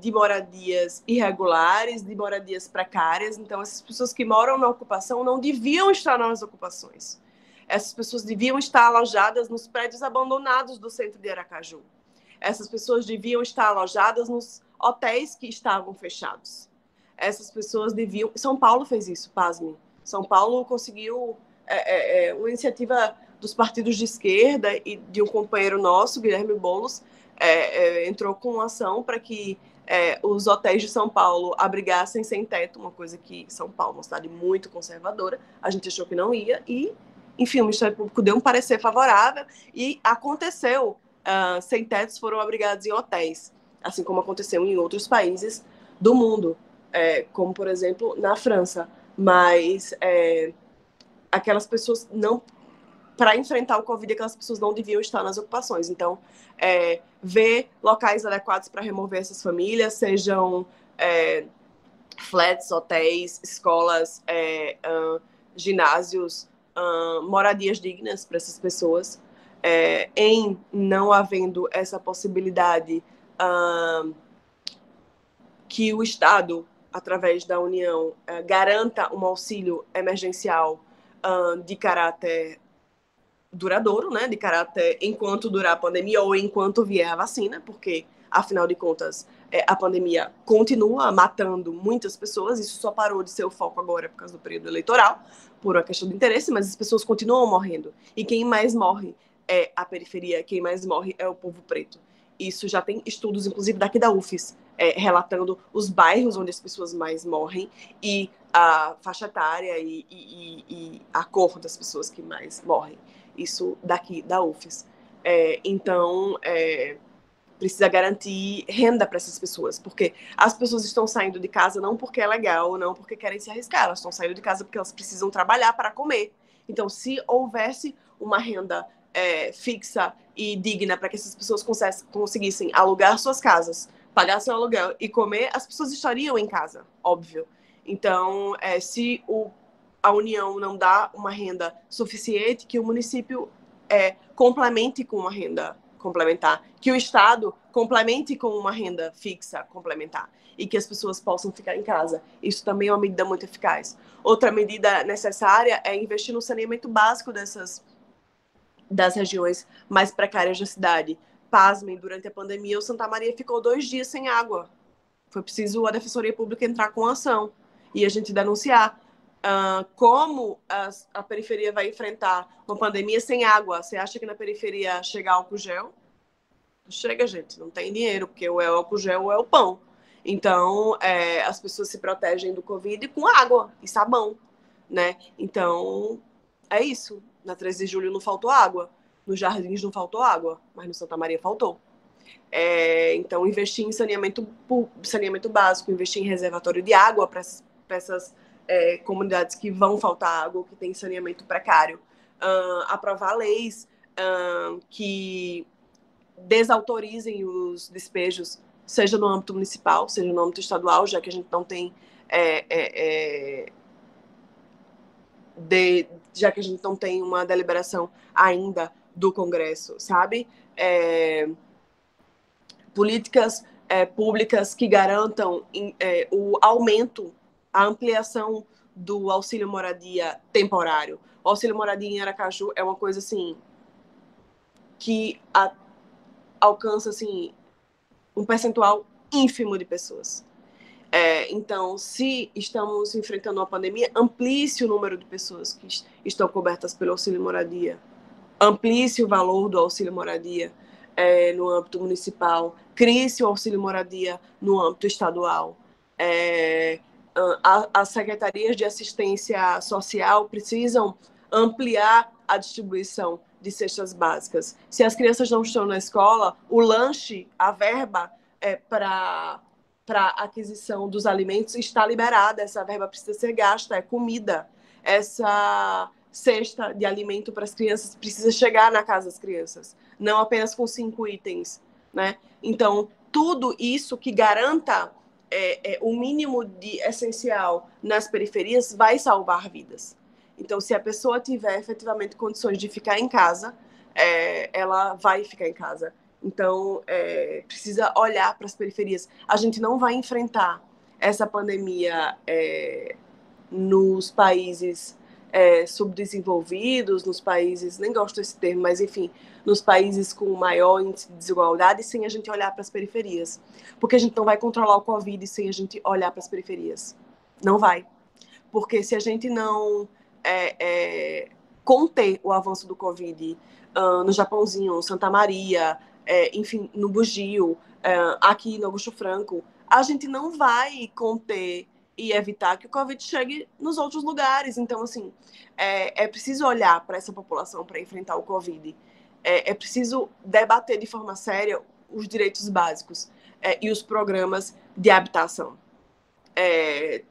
de moradias irregulares, de moradias precárias. Então, essas pessoas que moram na ocupação não deviam estar nas ocupações. Essas pessoas deviam estar alojadas nos prédios abandonados do centro de Aracaju. Essas pessoas deviam estar alojadas nos hotéis que estavam fechados. Essas pessoas deviam... São Paulo fez isso, pasme. São Paulo conseguiu uma iniciativa dos partidos de esquerda e de um companheiro nosso, Guilherme Boulos, entrou com uma ação para que os hotéis de São Paulo abrigassem sem teto, uma coisa que São Paulo é uma cidade muito conservadora, a gente achou que não ia, e, enfim, o Ministério Público deu um parecer favorável e aconteceu. Sem tetos foram abrigados em hotéis, assim como aconteceu em outros países do mundo, como, por exemplo, na França. Mas aquelas pessoas não... Para enfrentar o Covid, aquelas pessoas não deviam estar nas ocupações. Então, ver locais adequados para remover essas famílias, sejam flats, hotéis, escolas, ginásios, moradias dignas para essas pessoas. Em não havendo essa possibilidade que o Estado, através da União, garanta um auxílio emergencial de caráter duradouro, né, de caráter enquanto durar a pandemia ou enquanto vier a vacina, porque, afinal de contas, a pandemia continua matando muitas pessoas, isso só parou de ser o foco agora por causa do período eleitoral, por uma questão de interesse, mas as pessoas continuam morrendo. E quem mais morre é a periferia, quem mais morre é o povo preto. Isso já tem estudos, inclusive daqui da UFES, relatando os bairros onde as pessoas mais morrem e a faixa etária e a cor das pessoas que mais morrem. Isso daqui da UFES. Então, precisa garantir renda para essas pessoas, porque as pessoas estão saindo de casa não porque é legal, não porque querem se arriscar, elas estão saindo de casa porque elas precisam trabalhar para comer. Então, se houvesse uma renda fixa e digna para que essas pessoas conseguissem alugar suas casas, pagar seu aluguel e comer, as pessoas estariam em casa, óbvio. Então, se a União não dá uma renda suficiente, que o município complemente com uma renda complementar, que o Estado complemente com uma renda fixa complementar e que as pessoas possam ficar em casa. Isso também é uma medida muito eficaz. Outra medida necessária é investir no saneamento básico das regiões mais precárias da cidade. Pasmem, durante a pandemia, o Santa Maria ficou 2 dias sem água. Foi preciso a Defensoria Pública entrar com ação e a gente denunciar. Como a periferia vai enfrentar uma pandemia sem água? Você acha que na periferia chega álcool gel? Não chega, gente. Não tem dinheiro, porque ou é álcool gel ou é o pão. Então, as pessoas se protegem do Covid com água e sabão, né? Então, é isso. Na 13 de julho não faltou água. Nos Jardins não faltou água, mas no Santa Maria faltou. Então, investir em saneamento básico, investir em reservatório de água para essas comunidades que vão faltar água, que tem saneamento precário. Aprovar leis que desautorizem os despejos, seja no âmbito municipal, seja no âmbito estadual, já que a gente não tem já que a gente não tem uma deliberação ainda do Congresso, sabe? Políticas públicas que garantam o aumento, a ampliação do auxílio moradia temporário. O auxílio moradia em Aracaju é uma coisa assim que alcança assim um percentual ínfimo de pessoas. Então, se estamos enfrentando uma pandemia, amplie-se o número de pessoas que estão cobertas pelo auxílio moradia, amplie-se o valor do auxílio moradia no âmbito municipal, crie-se o auxílio moradia no âmbito estadual. As secretarias de assistência social precisam ampliar a distribuição de cestas básicas. Se as crianças não estão na escola, o lanche, a verba para aquisição dos alimentos está liberada, essa verba precisa ser gasta, é comida. Essa cesta de alimento para as crianças precisa chegar na casa das crianças, não apenas com 5 itens, né? Então, tudo isso que garanta o mínimo de essencial nas periferias vai salvar vidas. Então, se a pessoa tiver efetivamente condições de ficar em casa, ela vai ficar em casa. Então, precisa olhar para as periferias. A gente não vai enfrentar essa pandemia nos países subdesenvolvidos, nos países, nem gosto desse termo, mas enfim, nos países com maior índice de desigualdade, sem a gente olhar para as periferias. Porque a gente não vai controlar o Covid sem a gente olhar para as periferias. Não vai. Porque se a gente não conter o avanço do Covid no Japãozinho, Santa Maria, enfim, no Bugio, aqui no Augusto Franco, a gente não vai conter e evitar que o Covid chegue nos outros lugares. Então, assim, é preciso olhar para essa população para enfrentar o Covid. É preciso debater de forma séria os direitos básicos e os programas de habitação.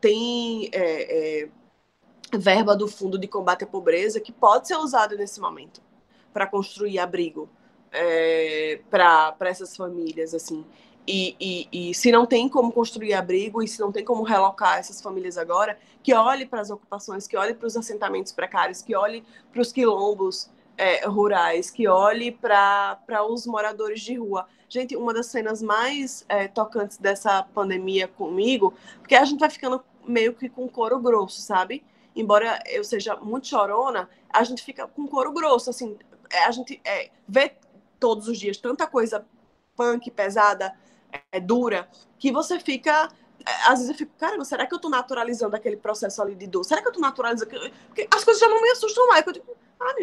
Tem verba do Fundo de Combate à Pobreza que pode ser usada nesse momento para construir abrigo para essas famílias, assim. E se não tem como construir abrigo e se não tem como relocar essas famílias agora, que olhe para as ocupações, que olhe para os assentamentos precários, que olhe para os quilombos rurais, que olhe para os moradores de rua. Gente, uma das cenas mais tocantes dessa pandemia comigo, porque a gente vai ficando meio que com couro grosso, sabe? Embora eu seja muito chorona, a gente fica com couro grosso, assim, a gente vê todos os dias tanta coisa punk, pesada, dura, que você fica... Às vezes eu fico, caramba, será que eu tô naturalizando aquele processo ali de dor? Será que eu tô naturalizando? Porque as coisas já não me assustam mais. Eu digo,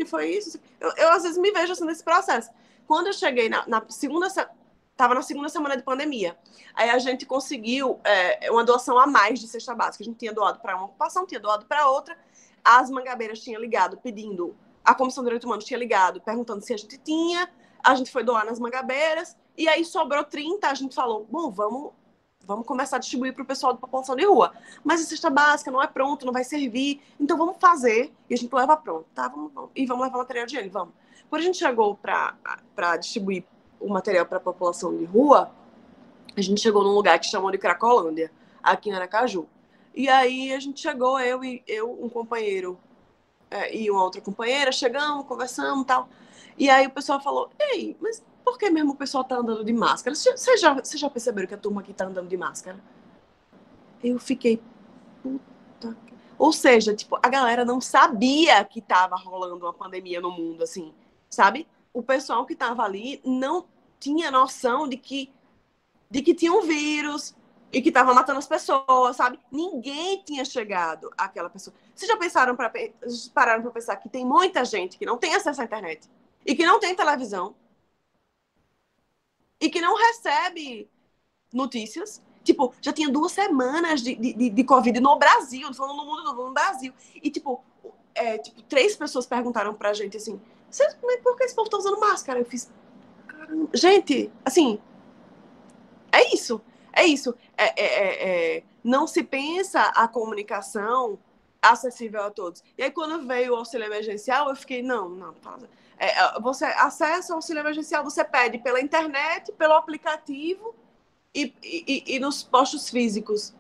foi isso. Eu às vezes me vejo assim nesse processo. Quando eu cheguei na segunda... Estava na segunda semana de pandemia. Aí a gente conseguiu uma doação a mais de cesta básica. A gente tinha doado para uma ocupação, tinha doado para outra. As Mangabeiras tinham ligado pedindo... A Comissão de Direitos Humanos tinha ligado perguntando se a gente tinha. A gente foi doar nas Mangabeiras. E aí sobrou 30. A gente falou, bom, vamos começar a distribuir para o pessoal da população de rua. Mas a cesta básica não é pronto, não vai servir. Então vamos fazer. E a gente leva pronto. Tá, vamos. E vamos levar material de higiene, vamos. Quando a gente chegou para distribuir o material para a população de rua, a gente chegou num lugar que chamam de Cracolândia, aqui em Aracaju. E aí a gente chegou, um companheiro e uma outra companheira, chegamos, conversamos e tal. E aí o pessoal falou, ei, mas por que mesmo o pessoal tá andando de máscara? Vocês já perceberam que a turma aqui tá andando de máscara? Eu fiquei, puta... Ou seja, tipo, a galera não sabia que tava rolando uma pandemia no mundo, assim, sabe? O pessoal que estava ali não tinha noção de que tinha um vírus e que estava matando as pessoas, sabe? Ninguém tinha chegado àquela pessoa. Vocês já pararam para pensar que tem muita gente que não tem acesso à internet e que não tem televisão e que não recebe notícias? Tipo, já tinha 2 semanas de Covid no Brasil, não falando no mundo, não, no Brasil. E, tipo, 3 pessoas perguntaram pra gente assim, por que esse povo tá usando máscara? Eu fiz, Gente, assim, é isso. Não se pensa a comunicação acessível a todos. E aí, quando veio o auxílio emergencial, eu fiquei, não. Você acessa o auxílio emergencial, você pede pela internet, pelo aplicativo e nos postos físicos.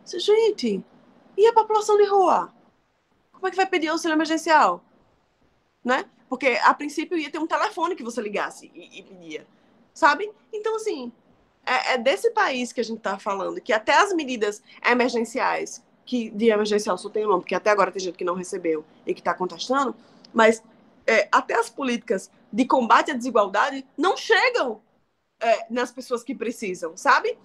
Gente, e a população de rua? Como é que vai pedir auxílio emergencial? Né? Porque, a princípio, ia ter um telefone que você ligasse e pedia. Sabe? Então, assim, é desse país que a gente está falando, que até as medidas emergenciais, que de emergencial só tem nome, porque até agora tem gente que não recebeu e que está contestando, mas até as políticas de combate à desigualdade não chegam nas pessoas que precisam, sabe?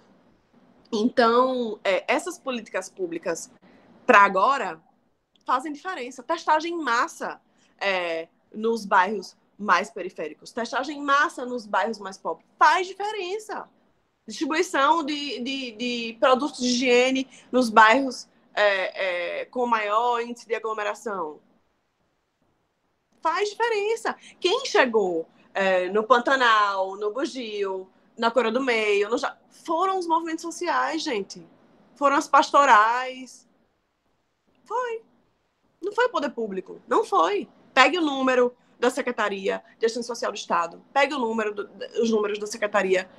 Então, essas políticas públicas, para agora, fazem diferença. Testagem em massa nos bairros mais periféricos, testagem em massa nos bairros mais pobres, faz diferença. Distribuição de produtos de higiene nos bairros com maior índice de aglomeração. Faz diferença. Quem chegou no Pantanal, no Bugio, na Cora do Meio, foram os movimentos sociais, gente. Foram as pastorais. Foi. Não foi o poder público. Não foi. Pegue o número da Secretaria de Assistência Social do Estado. Pegue os números da Secretaria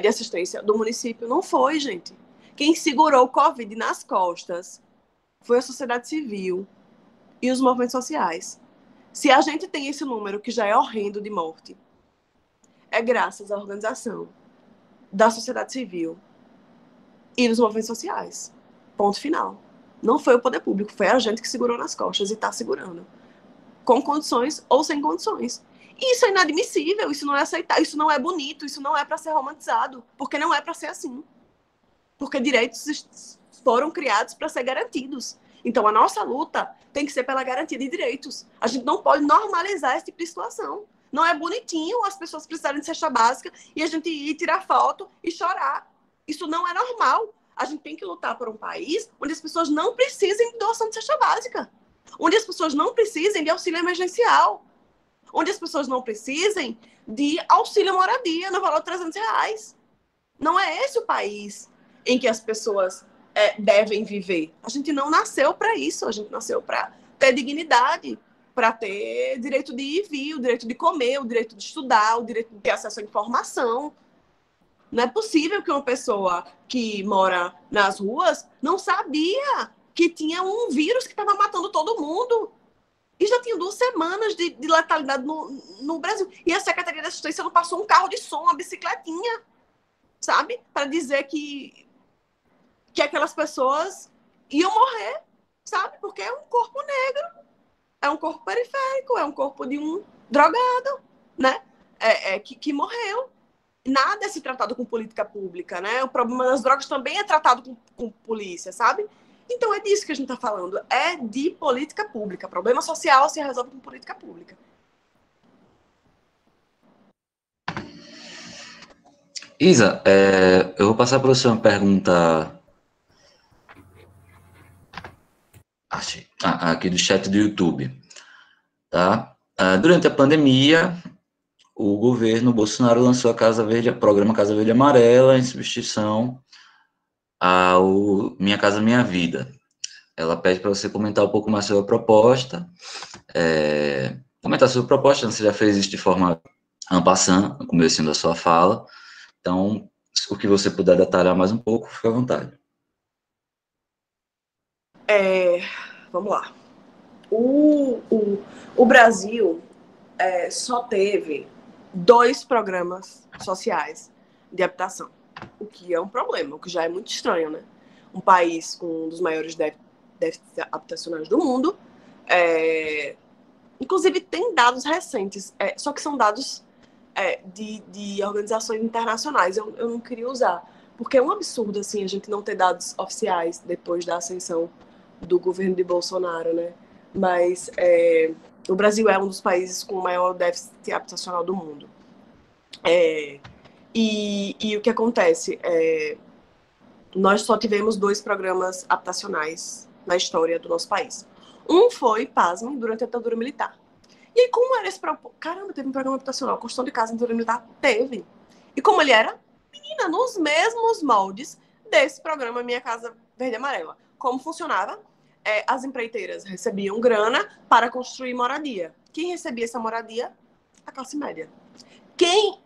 de Assistência do município. Não foi, gente. Quem segurou o Covid nas costas foi a sociedade civil e os movimentos sociais. Se a gente tem esse número, que já é horrendo de morte, é graças à organização da sociedade civil e dos movimentos sociais. Ponto final. Não foi o poder público, foi a gente que segurou nas costas e está segurando. Com condições ou sem condições. E isso é inadmissível, isso não é aceitável, isso não é bonito, isso não é para ser romantizado, porque não é para ser assim. Porque direitos foram criados para ser garantidos. Então, a nossa luta tem que ser pela garantia de direitos. A gente não pode normalizar esse tipo de situação. Não é bonitinho as pessoas precisarem de cesta básica e a gente ir tirar foto e chorar. Isso não é normal. A gente tem que lutar por um país onde as pessoas não precisem de doação de cesta básica. Onde as pessoas não precisem de auxílio emergencial. Onde as pessoas não precisem de auxílio moradia no valor de R$300. Não é esse o país em que as pessoas devem viver. A gente não nasceu para isso. A gente nasceu para ter dignidade, para ter direito de ir e vir, o direito de comer, o direito de estudar, o direito de ter acesso à informação. Não é possível que uma pessoa que mora nas ruas não sabia que tinha um vírus que estava matando todo mundo. E já tinha 2 semanas de letalidade no Brasil. E a Secretaria de Assistência não passou um carro de som, uma bicicletinha, sabe? Para dizer que aquelas pessoas iam morrer, sabe? Porque é um corpo negro, é um corpo periférico, é um corpo de um drogado, né? Que morreu. Nada é se tratado com política pública, né? O problema das drogas também é tratado com polícia, sabe? Então é disso que a gente está falando, é de política pública. Problema social se resolve com política pública. Isa, eu vou passar para você uma pergunta aqui do chat do YouTube. Tá? Durante a pandemia, o governo Bolsonaro lançou o programa Casa Verde Amarela em substituição ao Minha Casa Minha Vida. Ela pede para você comentar um pouco mais sobre a proposta. Comentar sobre a proposta, você já fez isso de forma en passant, no começo da sua fala. Então, o que você puder detalhar mais um pouco, fique à vontade. Vamos lá. O Brasil só teve 2 programas sociais de habitação, o que é um problema, o que já é muito estranho, né? Um país com um dos maiores déficits habitacionais do mundo, inclusive tem dados recentes, só que são dados de organizações internacionais. Eu não queria usar, porque é um absurdo assim, a gente não ter dados oficiais depois da ascensão do governo de Bolsonaro, né? Mas o Brasil é um dos países com o maior déficit habitacional do mundo. E o que acontece? Nós só tivemos 2 programas habitacionais na história do nosso país. Um foi, pasmem, durante a ditadura militar. E aí, como era esse... Caramba, teve um programa habitacional, construção de casa em ditadura militar? Teve. E como ele era? Menina, nos mesmos moldes desse programa Minha Casa Verde e Amarela. Como funcionava? As empreiteiras recebiam grana para construir moradia. Quem recebia essa moradia? A classe média. Quem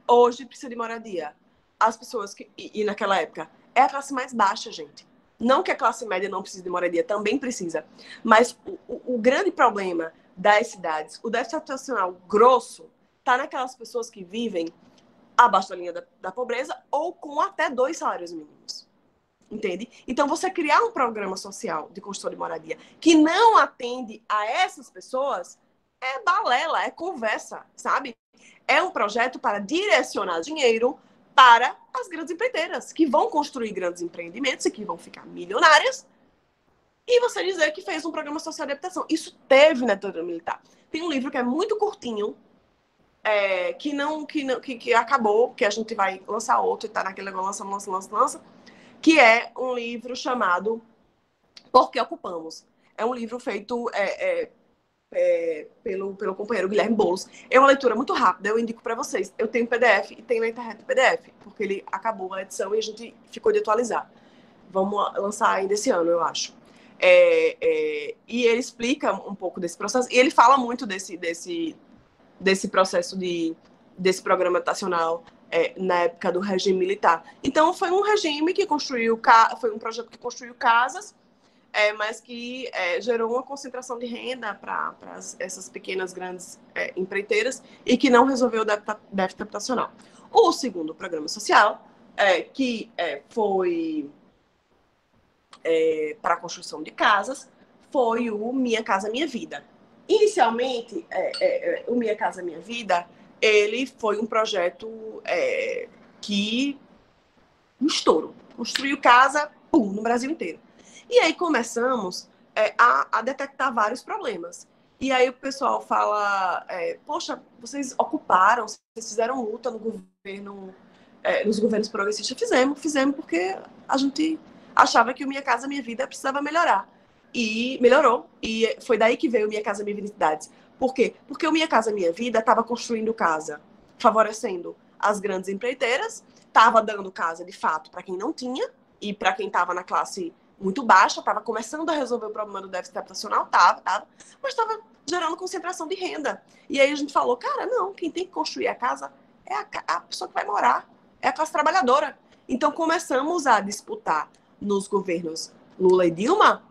hoje precisa de moradia? As pessoas que... E naquela época, é a classe mais baixa, gente. Não que a classe média não precise de moradia, também precisa. Mas o grande problema das cidades, o déficit habitacional grosso, está naquelas pessoas que vivem abaixo da linha da pobreza ou com até 2 salários mínimos. Entende? Então, você criar um programa social de construção de moradia que não atende a essas pessoas é balela, é conversa, sabe? É um projeto para direcionar dinheiro para as grandes empreiteiras, que vão construir grandes empreendimentos e que vão ficar milionárias, e você dizer que fez um programa social de habitação. Isso teve na ditadura militar. Tem um livro que é muito curtinho, que acabou, que a gente vai lançar outro, e tá naquele negócio, lança, que é um livro chamado Por que Ocupamos? É um livro feito pelo companheiro Guilherme Boulos. É uma leitura muito rápida, eu indico para vocês. Eu tenho PDF e tenho na internet o PDF, porque ele acabou a edição e a gente ficou de atualizar. Vamos lançar ainda esse ano, eu acho. E ele explica um pouco desse processo, e ele fala muito desse processo desse programa habitacional na época do regime militar. Então, foi um regime que foi um projeto que construiu casas, mas que gerou uma concentração de renda para essas pequenas, grandes empreiteiras e que não resolveu o déficit habitacional. O segundo programa social, que foi para a construção de casas, foi o Minha Casa Minha Vida. Inicialmente, o Minha Casa Minha Vida, ele foi um projeto que um estouro. Construiu casa, no Brasil inteiro. E aí começamos a detectar vários problemas. E aí o pessoal fala, poxa, vocês ocuparam, vocês fizeram luta no governo, nos governos progressistas. Fizemos porque a gente achava que o Minha Casa Minha Vida precisava melhorar. E melhorou. E foi daí que veio o Minha Casa Minha Vida Cidades. Por quê? Porque o Minha Casa Minha Vida estava construindo casa, favorecendo as grandes empreiteiras, estava dando casa, de fato, para quem não tinha, e para quem estava na classe muito baixa, estava começando a resolver o problema do déficit habitacional, mas estava gerando concentração de renda. E aí a gente falou, cara, não, quem tem que construir a casa é a pessoa que vai morar, é a classe trabalhadora. Então começamos a disputar nos governos Lula e Dilma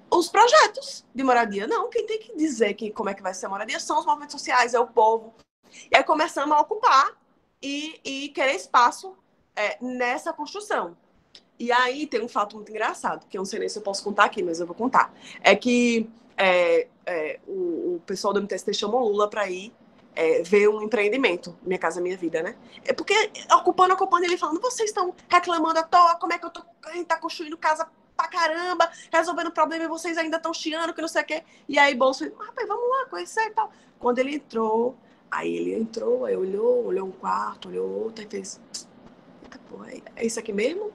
os projetos de moradia. Não, quem tem que dizer como é que vai ser a moradia são os movimentos sociais, é o povo. E aí começamos a ocupar e querer espaço nessa construção. E aí tem um fato muito engraçado, que eu não sei nem se eu posso contar aqui, mas eu vou contar. É que o pessoal do MTST chamou Lula para ir ver um empreendimento, Minha Casa Minha Vida, né? Porque ocupando, ele falando, vocês estão reclamando à toa, como é que a gente tá construindo casa pra caramba, resolvendo o problema e vocês ainda estão chiando, que não sei o quê. E aí Bolso falou, rapaz, vamos lá, conhecer e tal. Quando ele entrou, aí olhou um quarto, olhou outro, aí fez, eita porra, é isso aqui mesmo?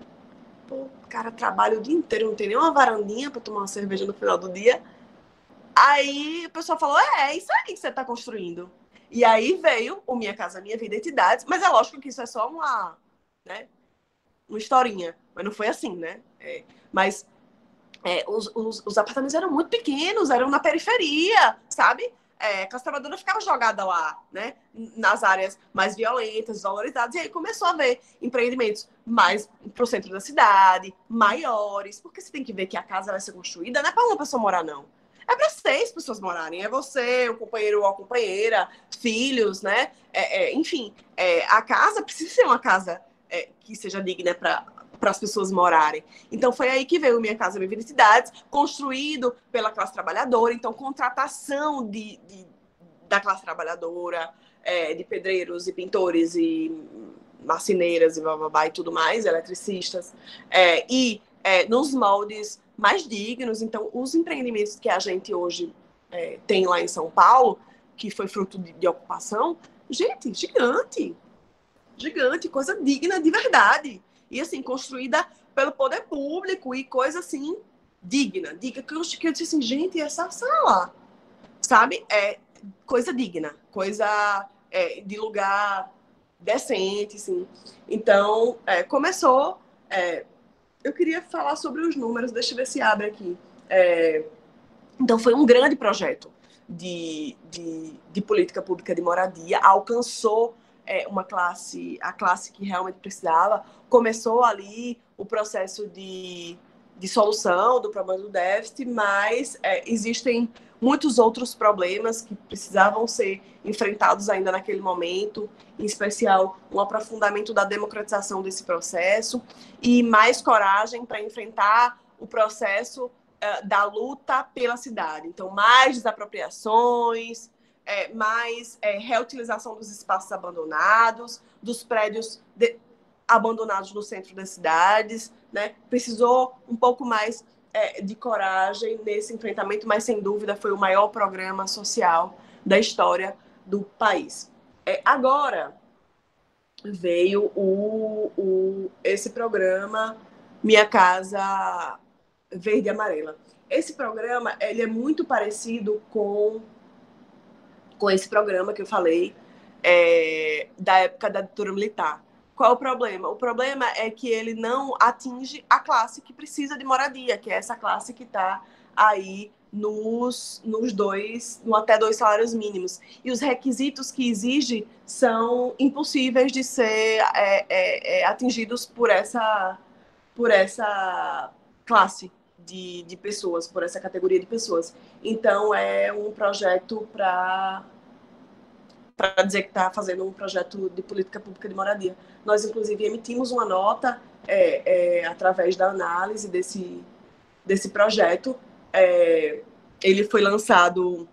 Pô, o cara trabalha o dia inteiro, não tem nenhuma varandinha pra tomar uma cerveja no final do dia. Aí o pessoal falou, é isso aí que você tá construindo. E aí veio o Minha Casa Minha Vida Entidades, mas é lógico que isso é só uma historinha, mas não foi assim, né? Mas os apartamentos eram muito pequenos, eram na periferia, sabe? A classe trabalhadora ficava jogada lá, né? Nas áreas mais violentas, valorizadas, e aí começou a haver empreendimentos mais pro centro da cidade, maiores, porque você tem que ver que a casa vai ser construída, não é para uma pessoa morar, não. É para 6 pessoas morarem. É você, o companheiro ou a companheira, filhos, né? Enfim, a casa precisa ser uma casa que seja digna para as pessoas morarem. Então, foi aí que veio o Minha Casa Minha Vida Cidades, construído pela classe trabalhadora. Então, contratação da classe trabalhadora, de pedreiros e pintores e marceneiras e blá, e tudo mais, eletricistas. Nos moldes mais dignos. Então, os empreendimentos que a gente hoje tem lá em São Paulo, que foi fruto de ocupação, gente, gigante, coisa digna de verdade. E, assim, construída pelo poder público e coisa, assim, digna. Que eu disse assim, gente, essa sala, sabe? coisa digna, coisa de lugar decente, assim. Então, começou... eu queria falar sobre os números, deixa eu ver se abre aqui. Então, foi um grande projeto de política pública de moradia, alcançou a classe que realmente precisava, começou ali o processo de solução do problema do déficit, mas existem muitos outros problemas que precisavam ser enfrentados ainda naquele momento, em especial um aprofundamento da democratização desse processo e mais coragem para enfrentar o processo da luta pela cidade. Então, mais desapropriações, mais reutilização dos espaços abandonados, dos prédios abandonados no centro das cidades, né? Precisou um pouco mais de coragem nesse enfrentamento, mas, sem dúvida, foi o maior programa social da história do país. Agora, veio esse programa Minha Casa Verde e Amarela. Esse programa ele é muito parecido com esse programa que eu falei da época da ditadura militar. Qual é o problema? O problema é que ele não atinge a classe que precisa de moradia, que é essa classe que está aí no até 2 salários mínimos. E os requisitos que exige são impossíveis de ser atingidos por essa classe de pessoas, por essa categoria de pessoas. Então, é um projeto para dizer que está fazendo um projeto de política pública de moradia. Nós, inclusive, emitimos uma nota através da análise desse projeto. Ele foi lançado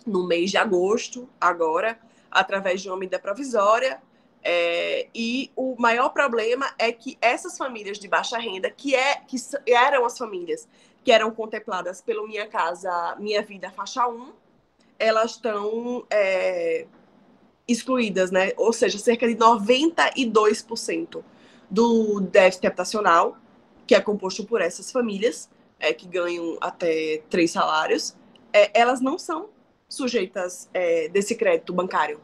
no mês de agosto, agora, através de uma medida provisória, e o maior problema é que essas famílias de baixa renda, que eram as famílias que eram contempladas pelo Minha Casa, Minha Vida, faixa 1, elas estão excluídas, né? Ou seja, cerca de 92% do déficit habitacional, que é composto por essas famílias, que ganham até 3 salários, elas não são sujeitas desse crédito bancário.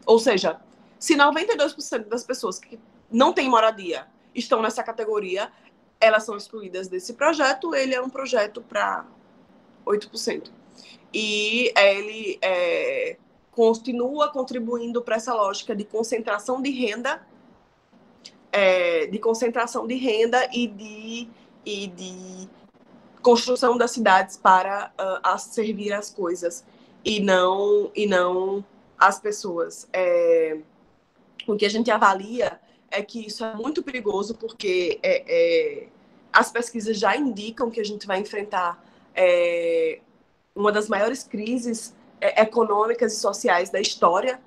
Ou seja, se 92% das pessoas que não têm moradia estão nessa categoria, elas são excluídas desse projeto. Ele é um projeto para 8%. E ele continua contribuindo para essa lógica de concentração de renda, e de construção das cidades para servir as coisas e não as pessoas. O que a gente avalia é que isso é muito perigoso, porque as pesquisas já indicam que a gente vai enfrentar uma das maiores crises econômicas e sociais da história.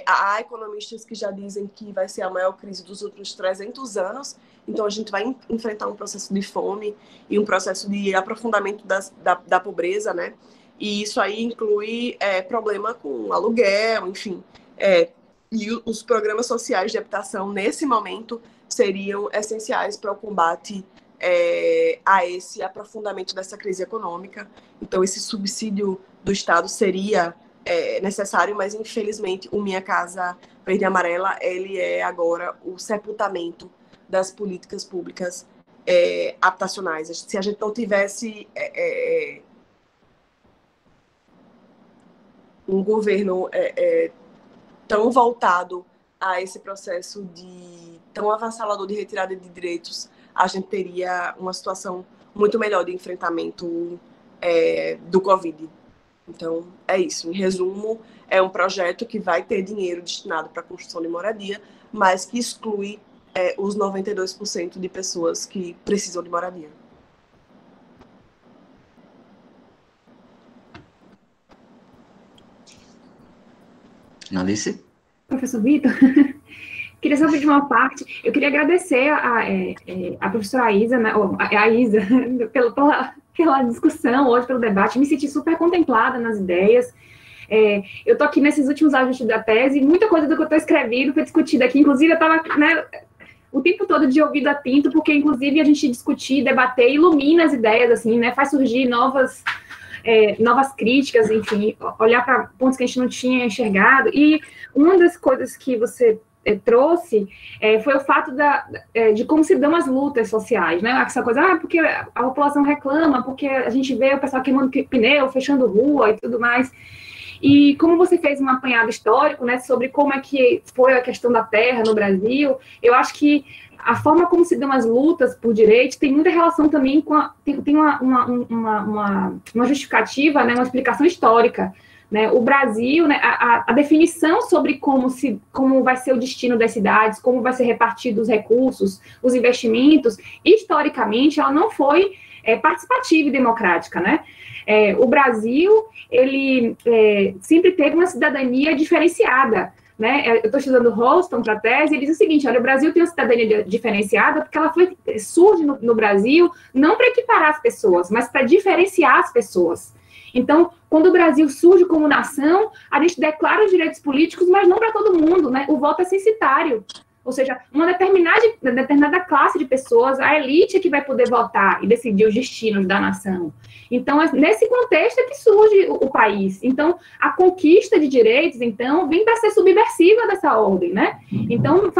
Há economistas que já dizem que vai ser a maior crise dos últimos 300 anos. Então, a gente vai enfrentar um processo de fome e um processo de aprofundamento da pobreza, né? E isso aí inclui problema com aluguel, enfim. E os programas sociais de habitação, nesse momento, seriam essenciais para o combate a esse aprofundamento dessa crise econômica. Então, esse subsídio do Estado seria necessário, mas, infelizmente, o Minha Casa Verde e Amarela, ele é agora o sepultamento das políticas públicas habitacionais. Se a gente não tivesse um governo tão voltado a esse processo tão avassalador de retirada de direitos, a gente teria uma situação muito melhor de enfrentamento do Covid. Então, é isso. Em resumo, é um projeto que vai ter dinheiro destinado para a construção de moradia, mas que exclui os 92% de pessoas que precisam de moradia. Analice? Professor Vitor, queria só pedir uma parte. Eu queria agradecer a professora Isa, né, a Isa, pela discussão hoje, pelo debate. Me senti super contemplada nas ideias. Eu estou aqui nesses últimos ajustes da tese, muita coisa do que eu estou escrevendo foi discutida aqui. Inclusive, eu estava o tempo todo de ouvido atento, porque, inclusive, a gente discutir, debater, ilumina as ideias, assim, né, faz surgir novas novas críticas, enfim, olhar para pontos que a gente não tinha enxergado. E uma das coisas que você trouxe foi o fato de como se dão as lutas sociais, né? Essa coisa, porque a população reclama, porque a gente vê o pessoal queimando pneu, fechando rua e tudo mais. E como você fez um apanhado histórico, né, sobre como é que foi a questão da terra no Brasil, eu acho que a forma como se dão as lutas por direitos tem muita relação também com tem uma justificativa, né, uma explicação histórica. Né, o Brasil, né, a definição sobre como vai ser o destino das cidades, como vai ser repartido os recursos, os investimentos, historicamente, ela não foi participativa e democrática, né? O Brasil, ele sempre teve uma cidadania diferenciada, né? Eu estou estudando Holston para a tese, e ele diz o seguinte, olha, o Brasil tem uma cidadania diferenciada porque ela surge no Brasil não para equiparar as pessoas, mas para diferenciar as pessoas. Então, quando o Brasil surge como nação, a gente declara os direitos políticos, mas não para todo mundo, né? O voto é censitário. Ou seja, uma determinada classe de pessoas, a elite é que vai poder votar e decidir os destinos da nação. Então, nesse contexto é que surge o país. Então, a conquista de direitos, então, vem para ser subversiva dessa ordem, né? Então,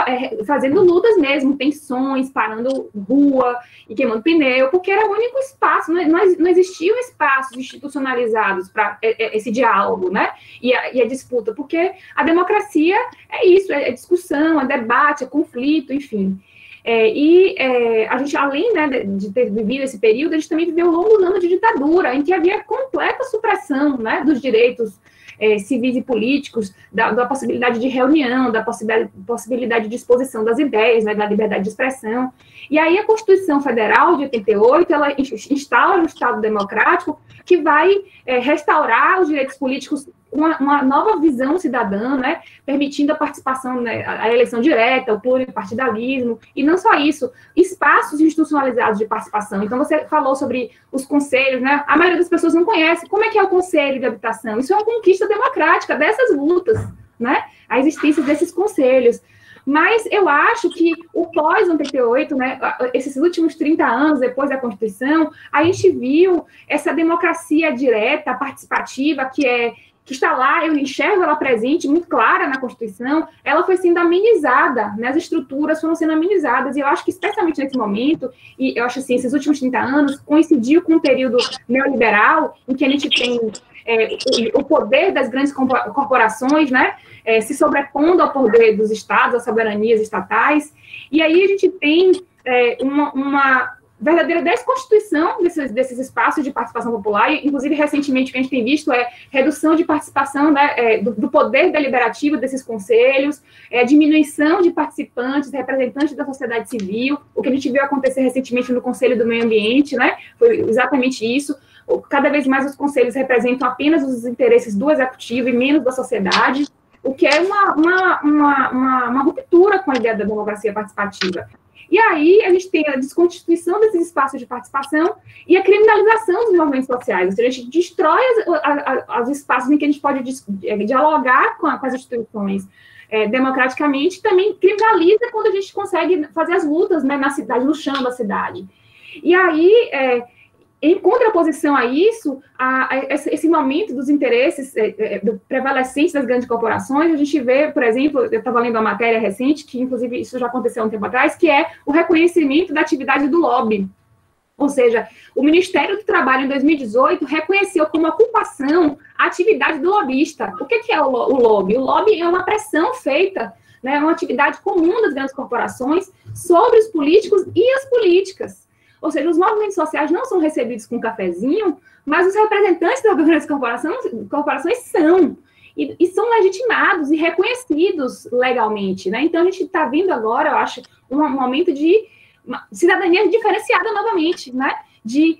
fazendo lutas mesmo, tensões, parando rua e queimando pneu, porque era o único espaço, não existiam espaços institucionalizados para esse diálogo, né? E a disputa, porque a democracia é isso, é discussão, é debate, é conflito, enfim. A gente, além, né, de ter vivido esse período, a gente também viveu longos anos de ditadura, em que havia completa supressão, né, dos direitos civis e políticos, da possibilidade de reunião, da possibilidade de exposição das ideias, né, da liberdade de expressão. E aí a Constituição Federal de 88, ela instala um Estado democrático que vai restaurar os direitos políticos, uma nova visão cidadã, né, permitindo a participação, né, a eleição direta, o pluripartidarismo, e não só isso, espaços institucionalizados de participação. Então, você falou sobre os conselhos, né, a maioria das pessoas não conhece como é que é o Conselho de Habitação. Isso é uma conquista democrática dessas lutas, né, a existência desses conselhos. Mas eu acho que o pós-88, né, esses últimos 30 anos depois da Constituição, a gente viu essa democracia direta, participativa, que está lá, eu enxergo ela presente, muito clara na Constituição, ela foi sendo amenizada, né, as estruturas foram sendo amenizadas, e eu acho que, especialmente nesse momento, e eu acho assim, esses últimos 30 anos, coincidiu com um período neoliberal, em que a gente tem o poder das grandes corporações, né, se sobrepondo ao poder dos estados, às soberanias estatais, e aí a gente tem uma verdadeira desconstituição desses espaços de participação popular, e, inclusive, recentemente, o que a gente tem visto é redução de participação, né, do poder deliberativo desses conselhos, diminuição de participantes, representantes da sociedade civil, o que a gente viu acontecer recentemente no Conselho do Meio Ambiente, né, foi exatamente isso. Cada vez mais os conselhos representam apenas os interesses do executivo e menos da sociedade, o que é uma ruptura com a ideia da democracia participativa. E aí a gente tem a desconstituição desses espaços de participação e a criminalização dos movimentos sociais. Ou seja, a gente destrói os espaços em que a gente pode dialogar com as instituições democraticamente, também criminaliza quando a gente consegue fazer as lutas, né, na cidade, no chão da cidade. E aí, em contraposição a isso, esse momento dos interesses prevalecentes das grandes corporações, a gente vê, por exemplo, eu estava lendo uma matéria recente, que inclusive isso já aconteceu há um tempo atrás, que é o reconhecimento da atividade do lobby. Ou seja, o Ministério do Trabalho, em 2018, reconheceu como ocupação a atividade do lobista. O que é o lobby? O lobby é uma pressão feita, né, uma atividade comum das grandes corporações sobre os políticos e as políticas. Ou seja, os movimentos sociais não são recebidos com um cafezinho, mas os representantes das grandes corporações são. E são legitimados e reconhecidos legalmente, né? Então, a gente está vendo agora, eu acho, um momento de cidadania diferenciada novamente, né? De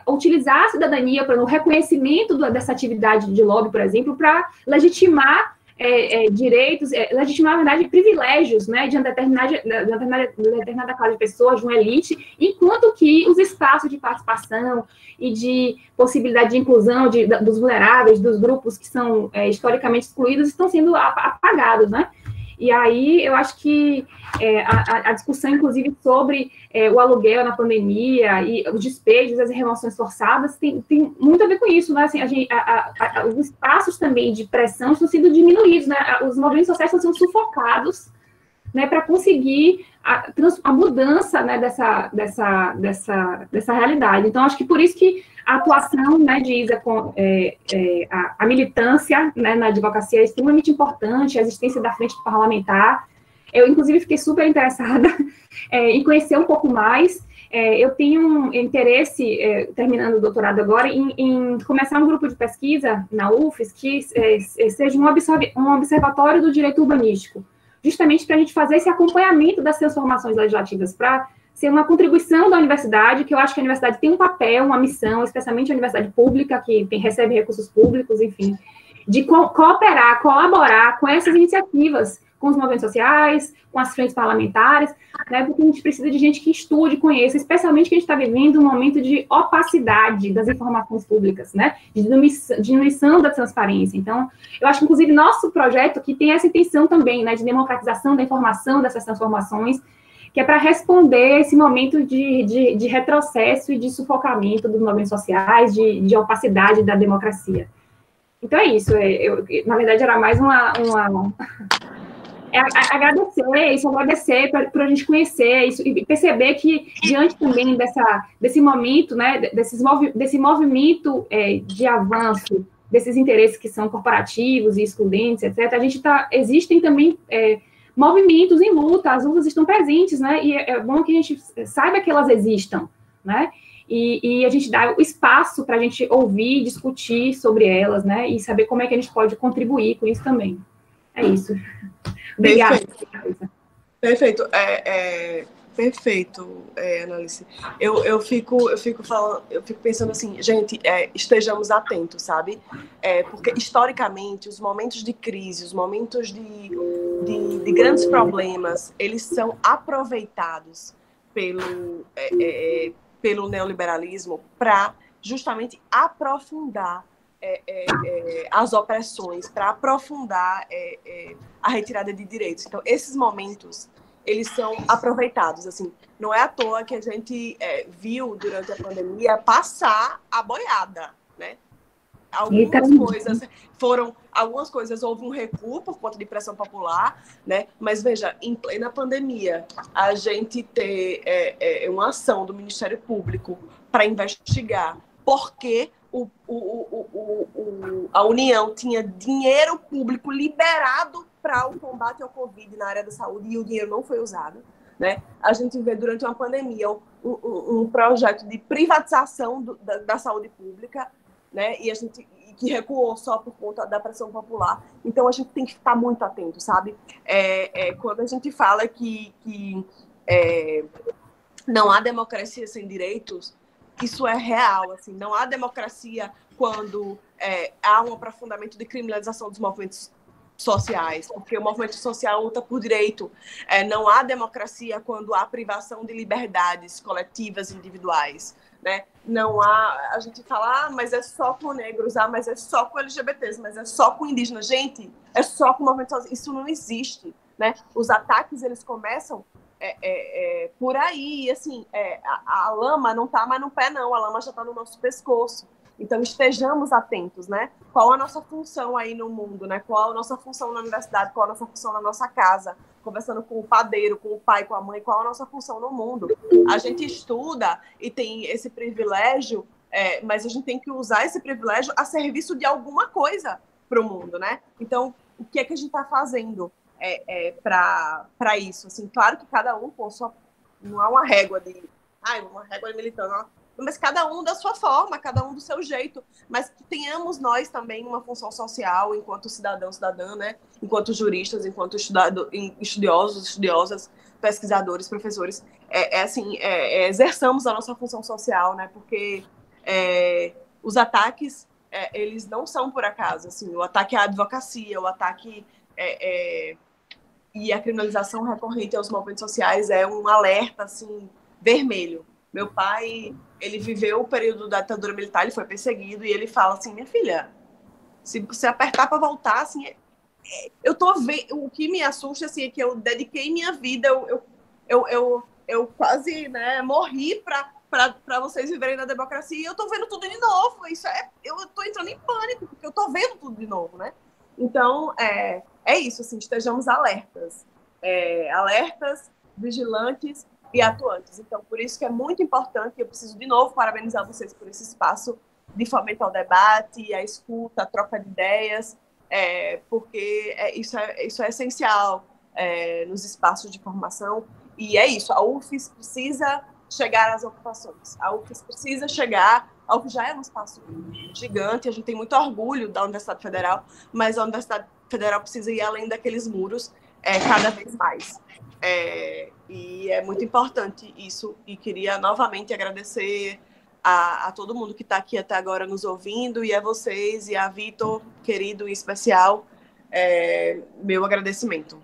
utilizar a cidadania para o reconhecimento dessa atividade de lobby, por exemplo, para legitimar direitos, legitimar, na verdade, privilégios, né, de uma determinada classe de pessoas, de uma elite, enquanto que os espaços de participação e de possibilidade de inclusão dos vulneráveis, dos grupos que são historicamente excluídos, estão sendo apagados, né? E aí eu acho que a discussão, inclusive, sobre o aluguel na pandemia e os despejos, as remoções forçadas, tem muito a ver com isso, né? Assim, os espaços também de pressão estão sendo diminuídos, né? Os movimentos sociais estão sendo sufocados, né, para conseguir a mudança, né, dessa realidade. Então, acho que por isso que a atuação, né, de Isa com a militância, né, na advocacia é extremamente importante, a existência da frente parlamentar. Eu, inclusive, fiquei super interessada em conhecer um pouco mais. Eu tenho um interesse, terminando o doutorado agora, em começar um grupo de pesquisa na UFES que seja um observatório do direito urbanístico, justamente para a gente fazer esse acompanhamento das transformações legislativas, para ser uma contribuição da universidade, que eu acho que a universidade tem um papel, uma missão, especialmente a universidade pública, que recebe recursos públicos, enfim, de cooperar, colaborar com essas iniciativas, com os movimentos sociais, com as frentes parlamentares, né, porque a gente precisa de gente que estude, conheça, especialmente que a gente está vivendo um momento de opacidade das informações públicas, né, de diminuição da transparência. Então, eu acho que, inclusive, nosso projeto aqui tem essa intenção também, né, de democratização da informação dessas transformações, que é para responder esse momento de retrocesso e de sufocamento dos movimentos sociais, de opacidade da democracia. Então, é isso. Na verdade, era mais agradecer para a gente conhecer isso e perceber que, diante também desse momento, né, desse movimento de avanço, desses interesses que são corporativos e excludentes, etc., existem também movimentos em luta, as lutas estão presentes, né, e é bom que a gente saiba que elas existam, né, e a gente dá o espaço para a gente ouvir, discutir sobre elas, né, e saber como é que a gente pode contribuir com isso também. É isso. Obrigada. Perfeito. Perfeito, Analice. Eu fico pensando assim, gente, estejamos atentos, sabe? Porque, historicamente, os momentos de crise, os momentos de grandes problemas, eles são aproveitados pelo neoliberalismo para justamente aprofundar as opressões, para aprofundar a retirada de direitos. Então, esses momentos, eles são aproveitados, assim. Não é à toa que a algumas durante a pandemia passar a boiada, né? Algumas coisas houve um recuo por conta de pressão popular, né? Mas veja, em plena pandemia, a gente ter uma ação do Ministério Público para investigar por que a União tinha dinheiro público liberado para o combate ao Covid na área da saúde e o dinheiro não foi usado, né? A gente vê durante uma pandemia um projeto de privatização da saúde pública, né? E que recuou só por conta da pressão popular. Então a gente tem que estar muito atento, sabe? Quando a gente fala que não há democracia sem direitos, isso é real, assim. Não há democracia quando há um aprofundamento de criminalização dos movimentos sociais, porque o movimento social luta por direito. Não há democracia quando há privação de liberdades coletivas individuais, né? Não há... A gente fala, mas é só com negros, mas é só com LGBTs, mas é só com indígenas. Gente, é só com o movimento social. Isso não existe, né? Os ataques, eles começam por aí, assim, a lama não está mais no pé, não, a lama já está no nosso pescoço. Então, estejamos atentos, né? Qual a nossa função aí no mundo, né? Qual a nossa função na universidade, qual a nossa função na nossa casa, conversando com o padeiro, com o pai, com a mãe, qual a nossa função no mundo. A gente estuda e tem esse privilégio, mas a gente tem que usar esse privilégio a serviço de alguma coisa para o mundo, né? Então, o que é que a gente está fazendo para isso? Assim, claro que cada um, não há uma régua de militante, não. Mas cada um da sua forma, cada um do seu jeito, mas que tenhamos nós também uma função social enquanto cidadão, cidadã, né? Enquanto juristas, enquanto estudiosos, estudiosas, pesquisadores, professores, exerçamos a nossa função social, né? Porque os ataques, eles não são por acaso, assim, o ataque à advocacia, o ataque e a criminalização recorrente aos movimentos sociais é um alerta, assim, vermelho. Meu pai, ele viveu o período da ditadura militar, ele foi perseguido, e ele fala assim, minha filha, se você apertar para voltar, assim, eu tô vendo, o que me assusta assim, é que eu dediquei minha vida, eu quase, né, morri para vocês viverem na democracia, e eu tô vendo tudo de novo. Eu tô entrando em pânico, porque eu tô vendo tudo de novo, né? Então, é isso, assim, estejamos alertas. Alertas, vigilantes e atuantes. Então, por isso que é muito importante, eu preciso de novo parabenizar vocês por esse espaço de fomentar o debate, a escuta, a troca de ideias, porque isso é essencial nos espaços de formação. E é isso, a UFES precisa chegar às ocupações, a UFES precisa chegar, a UFES já é um espaço gigante, a gente tem muito orgulho da Universidade Federal, mas a Universidade Federal precisa ir além daqueles muros cada vez mais. E é muito importante isso, e queria novamente agradecer a todo mundo que está aqui até agora nos ouvindo, e a vocês, e a Vitor, querido e especial, meu agradecimento.